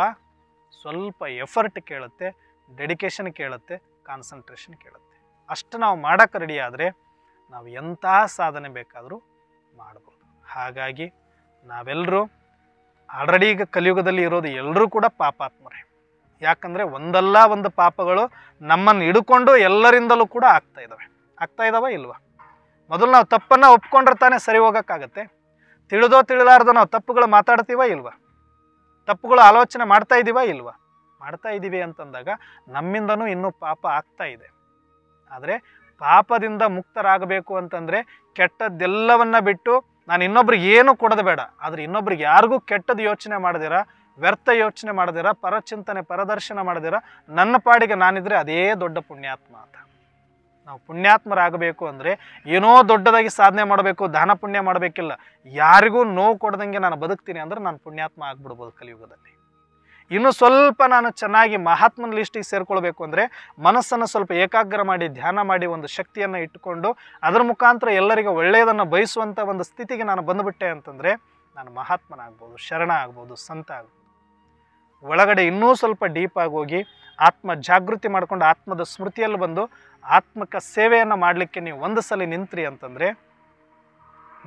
ಸ್ವಲ್ಪ ಎಫರ್ಟ್ ಕೇಳುತ್ತೆ, ಡೆಡಿಕೇಶನ್ ಕೇಳುತ್ತೆ, ಕಾನ್ಸಂಟ್ರೇಷನ್ ಕೇಳುತ್ತೆ. ಅಷ್ಟು ನಾವು ಮಾಡೋಕ್ಕೆ ರೆಡಿ ಆದರೆ ನಾವು ಎಂತಹ ಸಾಧನೆ ಬೇಕಾದರೂ ಮಾಡ್ಬೋದು. ಹಾಗಾಗಿ ನಾವೆಲ್ಲರೂ ಆಲ್ರೆಡಿ ಈಗ ಕಲಿಯುಗದಲ್ಲಿ ಇರೋದು ಎಲ್ಲರೂ ಕೂಡ ಪಾಪಾತ್ಮರೇ. ಯಾಕಂದರೆ ಒಂದಲ್ಲ ಒಂದು ಪಾಪಗಳು ನಮ್ಮನ್ನು ಹಿಡ್ಕೊಂಡು ಎಲ್ಲರಿಂದಲೂ ಕೂಡ ಆಗ್ತಾ ಇದ್ದಾವೆ ಇಲ್ವಾ? ಮೊದಲು ನಾವು ತಪ್ಪನ್ನು ಒಪ್ಕೊಂಡ್ರೆ ತಾನೇ ಸರಿ ಹೋಗೋಕ್ಕಾಗತ್ತೆ. ತಿಳಿದೋ ತಿಳಿಲಾರ್ದೋ ನಾವು ತಪ್ಪುಗಳು ಮಾತಾಡ್ತೀವ ಇಲ್ವಾ? ತಪ್ಪುಗಳು ಆಲೋಚನೆ ಮಾಡ್ತಾ ಇದ್ದೀವ ಇಲ್ವಾ? ಮಾಡ್ತಾ ಇದ್ದೀವಿ ಅಂತಂದಾಗ ನಮ್ಮಿಂದನೂ ಇನ್ನೂ ಪಾಪ ಆಗ್ತಾ ಇದೆ. ಆದರೆ ಪಾಪದಿಂದ ಮುಕ್ತರಾಗಬೇಕು ಅಂತಂದರೆ ಕೆಟ್ಟದ್ದೆಲ್ಲವನ್ನ ಬಿಟ್ಟು ನಾನು ಇನ್ನೊಬ್ರಿಗೆ ಏನು ಕೊಡೋದು ಬೇಡ, ಆದರೆ ಇನ್ನೊಬ್ರಿಗೆ ಯಾರಿಗೂ ಕೆಟ್ಟದ್ದು ಯೋಚನೆ ಮಾಡದಿರ, ವ್ಯರ್ಥ ಯೋಚನೆ ಮಾಡದಿರ, ಪರಚಿಂತನೆ ಪರದರ್ಶನ ಮಾಡದಿರ ನನ್ನ ಪಾಡಿಗೆ ನಾನಿದ್ರೆ ಅದೇ ದೊಡ್ಡ ಪುಣ್ಯಾತ್ಮ ಅಂತ. ನಾವು ಪುಣ್ಯಾತ್ಮರಾಗಬೇಕು ಅಂದರೆ ಏನೋ ದೊಡ್ಡದಾಗಿ ಸಾಧನೆ ಮಾಡಬೇಕು, ದಾನ ಪುಣ್ಯ ಮಾಡಬೇಕಿಲ್ಲ. ಯಾರಿಗೂ ನೋವು ಕೊಡ್ದಂಗೆ ನಾನು ಬದುಕ್ತೀನಿ ಅಂದರೆ ನಾನು ಪುಣ್ಯಾತ್ಮ ಆಗ್ಬಿಡ್ಬೋದು ಕಲಿಯುಗದಲ್ಲಿ. ಇನ್ನು ಸ್ವಲ್ಪ ನಾನು ಚೆನ್ನಾಗಿ ಮಹಾತ್ಮನ ಲಿಸ್ಟಿಗೆ ಸೇರ್ಕೊಳ್ಬೇಕು ಅಂದರೆ ಮನಸ್ಸನ್ನು ಸ್ವಲ್ಪ ಏಕಾಗ್ರ ಮಾಡಿ ಧ್ಯಾನ ಮಾಡಿ ಒಂದು ಶಕ್ತಿಯನ್ನು ಇಟ್ಟುಕೊಂಡು ಅದರ ಮುಖಾಂತರ ಎಲ್ಲರಿಗೂ ಒಳ್ಳೆಯದನ್ನು ಬಯಸುವಂಥ ಒಂದು ಸ್ಥಿತಿಗೆ ನಾನು ಬಂದುಬಿಟ್ಟೆ ಅಂತಂದರೆ ನಾನು ಮಹಾತ್ಮನಾಗ್ಬೋದು, ಶರಣ ಆಗ್ಬೋದು, ಸಂತ ಆಗ್ಬೋದು. ಒಳಗಡೆ ಇನ್ನೂ ಸ್ವಲ್ಪ ಡೀಪಾಗಿ ಹೋಗಿ ಆತ್ಮ ಜಾಗೃತಿ ಮಾಡಿಕೊಂಡು ಆತ್ಮದ ಸ್ಮೃತಿಯಲ್ಲಿ ಬಂದು ಆತ್ಮಕ ಸೇವೆಯನ್ನು ಮಾಡಲಿಕ್ಕೆ ನೀವು ಒಂದು ಸಲ ನಿಂತ್ರಿ ಅಂತಂದರೆ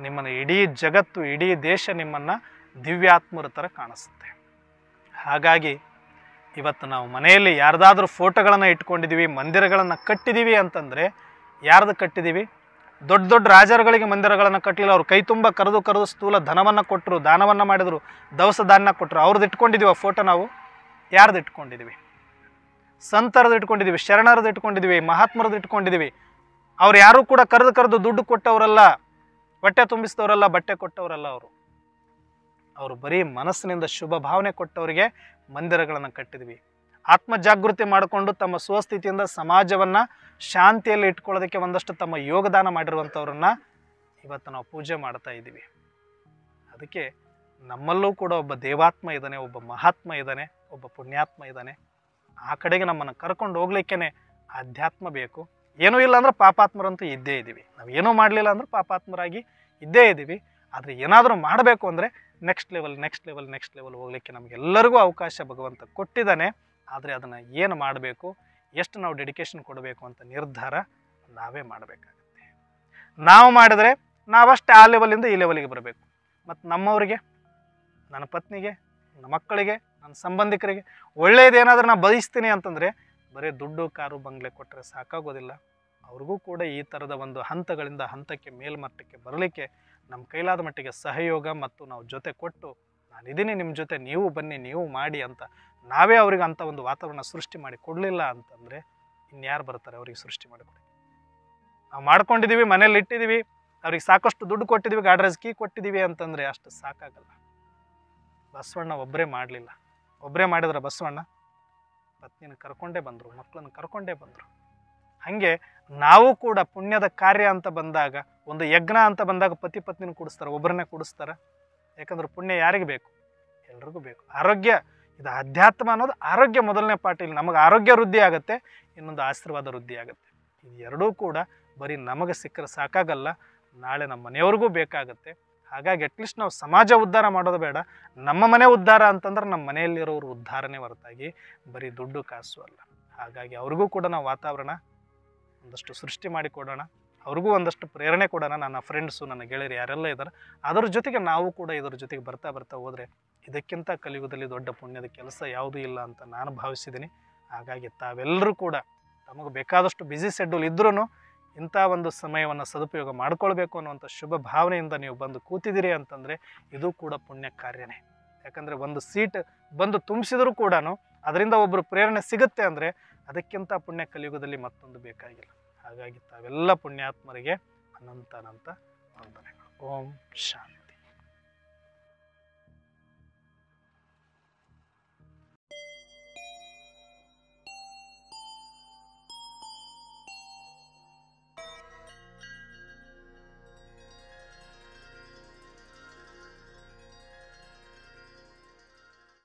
ನಿಮ್ಮನ್ನು ಇಡೀ ಜಗತ್ತು, ಇಡೀ ದೇಶ ನಿಮ್ಮನ್ನು ದಿವ್ಯಾತ್ಮರ ಥರ ಕಾಣಿಸುತ್ತೆ. ಹಾಗಾಗಿ ಇವತ್ತು ನಾವು ಮನೆಯಲ್ಲಿ ಯಾರ್ದಾದ್ರೂ ಫೋಟೋಗಳನ್ನು ಇಟ್ಕೊಂಡಿದ್ದೀವಿ, ಮಂದಿರಗಳನ್ನು ಕಟ್ಟಿದ್ದೀವಿ ಅಂತಂದರೆ ಯಾರ್ದು ಕಟ್ಟಿದ್ದೀವಿ? ದೊಡ್ಡ ದೊಡ್ಡ ರಾಜರುಗಳಿಗೆ ಮಂದಿರಗಳನ್ನು ಕಟ್ಟಲಿಲ್ಲ. ಅವ್ರು ಕೈ ತುಂಬ ಕರೆದು ಸ್ಥೂಲ ಧನವನ್ನು ಕೊಟ್ಟರು, ದಾನವನ್ನು ಮಾಡಿದರು, ದವಸ ಧಾನ್ಯ ಕೊಟ್ಟರು. ಅವ್ರದ್ದು ಇಟ್ಕೊಂಡಿದ್ದೀವಿ ಆ ಫೋಟೋ ನಾವು? ಯಾರ್ದು ಇಟ್ಕೊಂಡಿದ್ದೀವಿ? ಸಂತರದ್ದು ಇಟ್ಕೊಂಡಿದ್ದೀವಿ, ಶರಣರದ್ದು ಇಟ್ಕೊಂಡಿದ್ದೀವಿ, ಮಹಾತ್ಮರದ್ದು ಇಟ್ಕೊಂಡಿದ್ದೀವಿ. ಅವ್ರು ಯಾರೂ ಕೂಡ ಕರೆದು ದುಡ್ಡು ಕೊಟ್ಟವರಲ್ಲ, ಹೊಟ್ಟೆ ತುಂಬಿಸಿದವರಲ್ಲ, ಬಟ್ಟೆ ಕೊಟ್ಟವರಲ್ಲ. ಅವರು ಬರೀ ಮನಸ್ಸಿನಿಂದ ಶುಭ ಭಾವನೆ ಕೊಟ್ಟವರಿಗೆ ಮಂದಿರಗಳನ್ನು ಕಟ್ಟಿದ್ವಿ. ಆತ್ಮ ಜಾಗೃತಿ ಮಾಡಿಕೊಂಡು ತಮ್ಮ ಸ್ವಸ್ಥಿತಿಯಿಂದ ಸಮಾಜವನ್ನು ಶಾಂತಿಯಲ್ಲಿ ಇಟ್ಕೊಳ್ಳೋದಕ್ಕೆ ಒಂದಷ್ಟು ತಮ್ಮ ಯೋಗದಾನ ಮಾಡಿರುವಂಥವ್ರನ್ನ ಇವತ್ತು ನಾವು ಪೂಜೆ ಮಾಡ್ತಾ ಇದ್ದೀವಿ. ಅದಕ್ಕೆ ನಮ್ಮಲ್ಲೂ ಕೂಡ ಒಬ್ಬ ದೇವಾತ್ಮ ಇದ್ದಾನೆ, ಒಬ್ಬ ಮಹಾತ್ಮ ಇದ್ದಾನೆ, ಒಬ್ಬ ಪುಣ್ಯಾತ್ಮ ಇದ್ದಾನೆ. ಆ ಕಡೆಗೆ ನಮ್ಮನ್ನು ಕರ್ಕೊಂಡು ಹೋಗ್ಲಿಕ್ಕೇ ಆಧ್ಯಾತ್ಮ ಬೇಕು. ಏನೂ ಇಲ್ಲ ಅಂದ್ರೆ ಪಾಪಾತ್ಮರಂತೂ ಇದ್ದೇ ಇದ್ದೀವಿ. ನಾವು ಏನೂ ಮಾಡಲಿಲ್ಲ ಅಂದ್ರೆ ಪಾಪಾತ್ಮರಾಗಿ ಇದ್ದೇ ಇದ್ದೀವಿ. ಆದರೆ ಏನಾದರೂ ಮಾಡಬೇಕು ಅಂದರೆ ನೆಕ್ಸ್ಟ್ ಲೆವೆಲ್ ಹೋಗ್ಲಿಕ್ಕೆ ನಮಗೆಲ್ಲರಿಗೂ ಅವಕಾಶ ಭಗವಂತ ಕೊಟ್ಟಿದ್ದಾನೆ. ಆದರೆ ಅದನ್ನು ಏನು ಮಾಡಬೇಕು, ಎಷ್ಟು ನಾವು ಡೆಡಿಕೇಶನ್ ಕೊಡಬೇಕು ಅಂತ ನಿರ್ಧಾರ ನಾವೇ ಮಾಡಬೇಕಾಗುತ್ತೆ. ನಾವು ಮಾಡಿದರೆ ನಾವಷ್ಟೇ ಆ ಲೆವೆಲಿಂದ ಈ ಲೆವೆಲಿಗೆ ಬರಬೇಕು. ಮತ್ತು ನಮ್ಮವರಿಗೆ, ನನ್ನ ಪತ್ನಿಗೆ, ನನ್ನ ಮಕ್ಕಳಿಗೆ, ನನ್ನ ಸಂಬಂಧಿಕರಿಗೆ ಒಳ್ಳೆಯದೇನಾದರೂ ನಾನು ಬಯಸ್ತೀನಿ ಅಂತಂದರೆ ಬರೀ ದುಡ್ಡು, ಕಾರು, ಬಂಗ್ಲೆ ಕೊಟ್ಟರೆ ಸಾಕಾಗೋದಿಲ್ಲ. ಅವ್ರಿಗೂ ಕೂಡ ಈ ಥರದ ಒಂದು ಹಂತಗಳಿಂದ ಹಂತಕ್ಕೆ ಮೇಲ್ಮಟ್ಟಕ್ಕೆ ಬರಲಿಕ್ಕೆ ನಮ್ಮ ಕೈಲಾದ ಮಟ್ಟಿಗೆ ಸಹಯೋಗ ಮತ್ತು ನಾವು ಜೊತೆ ಕೊಟ್ಟು ನಾನಿದ್ದೀನಿ ನಿಮ್ಮ ಜೊತೆ, ನೀವು ಬನ್ನಿ, ನೀವು ಮಾಡಿ ಅಂತ ನಾವೇ ಅವ್ರಿಗೆ ಅಂಥ ಒಂದು ವಾತಾವರಣ ಸೃಷ್ಟಿ ಮಾಡಿ ಕೊಡಲಿಲ್ಲ ಅಂತಂದರೆ ಇನ್ಯಾರು ಬರ್ತಾರೆ ಅವ್ರಿಗೆ ಸೃಷ್ಟಿ ಮಾಡಿಕೊಡಿ? ನಾವು ಮಾಡ್ಕೊಂಡಿದ್ದೀವಿ, ಮನೇಲಿ ಇಟ್ಟಿದ್ದೀವಿ, ಅವ್ರಿಗೆ ಸಾಕಷ್ಟು ದುಡ್ಡು ಕೊಟ್ಟಿದ್ದೀವಿ, ಗಾಡ್ರೇಜ್ ಕೀ ಕೊಟ್ಟಿದ್ದೀವಿ ಅಂತಂದರೆ ಅಷ್ಟು ಸಾಕಾಗಲ್ಲ. ಬಸವಣ್ಣ ಒಬ್ಬರೇ ಮಾಡಲಿಲ್ಲ. ಒಬ್ಬರೇ ಮಾಡಿದ್ರೆ ಬಸವಣ್ಣ ಪತ್ನಿನ ಕರ್ಕೊಂಡೇ ಬಂದರು, ಮಕ್ಕಳನ್ನು ಕರ್ಕೊಂಡೇ ಬಂದರು. ಹಾಗೆ ನಾವು ಕೂಡ ಪುಣ್ಯದ ಕಾರ್ಯ ಅಂತ ಬಂದಾಗ, ಒಂದು ಯಜ್ಞ ಅಂತ ಬಂದಾಗ ಪತಿ ಪತ್ನಿನ ಕೂಡಿಸ್ತಾರೆ, ಒಬ್ಬರನ್ನೇ ಕೂಡಿಸ್ತಾರೆ. ಯಾಕಂದ್ರೆ ಪುಣ್ಯ ಯಾರಿಗೆ ಬೇಕು? ಎಲ್ರಿಗೂ ಬೇಕು. ಆರೋಗ್ಯ, ಇದು ಅಧ್ಯಾತ್ಮ ಅನ್ನೋದು ಆರೋಗ್ಯ ಮೊದಲನೇ ಪಾಠ. ಇಲ್ಲಿ ನಮಗೆ ಆರೋಗ್ಯ ವೃದ್ಧಿ ಆಗುತ್ತೆ, ಇನ್ನೊಂದು ಆಶೀರ್ವಾದ ವೃದ್ಧಿ ಆಗುತ್ತೆ. ಇದು ಎರಡೂ ಕೂಡ ಬರೀ ನಮಗೆ ಸಿಕ್ಕರೆ ಸಾಕಾಗಲ್ಲ, ನಾಳೆ ನಮ್ಮ ಮನೆಯವ್ರಿಗೂ ಬೇಕಾಗುತ್ತೆ. ಹಾಗಾಗಿ ಅಟ್ಲೀಸ್ಟ್ ನಾವು ಸಮಾಜ ಉದ್ಧಾರ ಮಾಡೋದು ಬೇಡ, ನಮ್ಮ ಮನೆ ಉದ್ಧಾರ ಅಂತಂದ್ರೆ ನಮ್ಮ ಮನೆಯಲ್ಲಿರೋರು ಉದ್ಧಾರನೇ ಹೊರತಾಗಿ ಬರೀ ದುಡ್ಡು ಕಾಸು ಅಲ್ಲ. ಹಾಗಾಗಿ ಅವ್ರಿಗೂ ಕೂಡ ನಾವು ವಾತಾವರಣ ಒಂದಷ್ಟು ಸೃಷ್ಟಿ ಮಾಡಿ ಕೊಡೋಣ, ಅವ್ರಿಗೂ ಒಂದಷ್ಟು ಪ್ರೇರಣೆ ಕೊಡೋಣ. ನನ್ನ ಫ್ರೆಂಡ್ಸು, ನನ್ನ ಗೆಳೆಯರು ಯಾರೆಲ್ಲ ಇದ್ದಾರೆ ಅದರ ಜೊತೆಗೆ ನಾವು ಕೂಡ ಇದರ ಜೊತೆಗೆ ಬರ್ತಾ ಹೋದರೆ ಇದಕ್ಕಿಂತ ಕಲಿಯುಗದಲ್ಲಿ ದೊಡ್ಡ ಪುಣ್ಯದ ಕೆಲಸ ಯಾವುದೂ ಇಲ್ಲ ಅಂತ ನಾನು ಭಾವಿಸಿದ್ದೀನಿ. ಹಾಗಾಗಿ ತಾವೆಲ್ಲರೂ ಕೂಡ ತಮಗೆ ಬೇಕಾದಷ್ಟು ಬ್ಯುಸಿ ಶೆಡ್ಯೂಲ್ ಇದ್ರೂ ಇಂಥ ಒಂದು ಸಮಯವನ್ನು ಸದುಪಯೋಗ ಮಾಡ್ಕೊಳ್ಬೇಕು ಅನ್ನುವಂಥ ಶುಭ ಭಾವನೆಯಿಂದ ನೀವು ಬಂದು ಕೂತಿದ್ದೀರಿ ಅಂತಂದರೆ ಇದು ಕೂಡ ಪುಣ್ಯ ಕಾರ್ಯನೇ. ಯಾಕಂದರೆ ಒಂದು ಸೀಟ್ ಬಂದು ತುಂಬಿಸಿದರೂ ಕೂಡ ಅದರಿಂದ ಒಬ್ಬರು ಪ್ರೇರಣೆ ಸಿಗುತ್ತೆ ಅಂದರೆ ಅದಕ್ಕಿಂತ ಪುಣ್ಯ ಕಲಿಯುಗದಲ್ಲಿ ಮತ್ತೊಂದು ಬೇಕಾಗಿಲ್ಲ. ಹಾಗಾಗಿ ತಾವೆಲ್ಲ ಪುಣ್ಯಾತ್ಮರಿಗೆ ಅನಂತ ವಂದನೆಗಳು. ಓಂ ಶಾಂತಿ.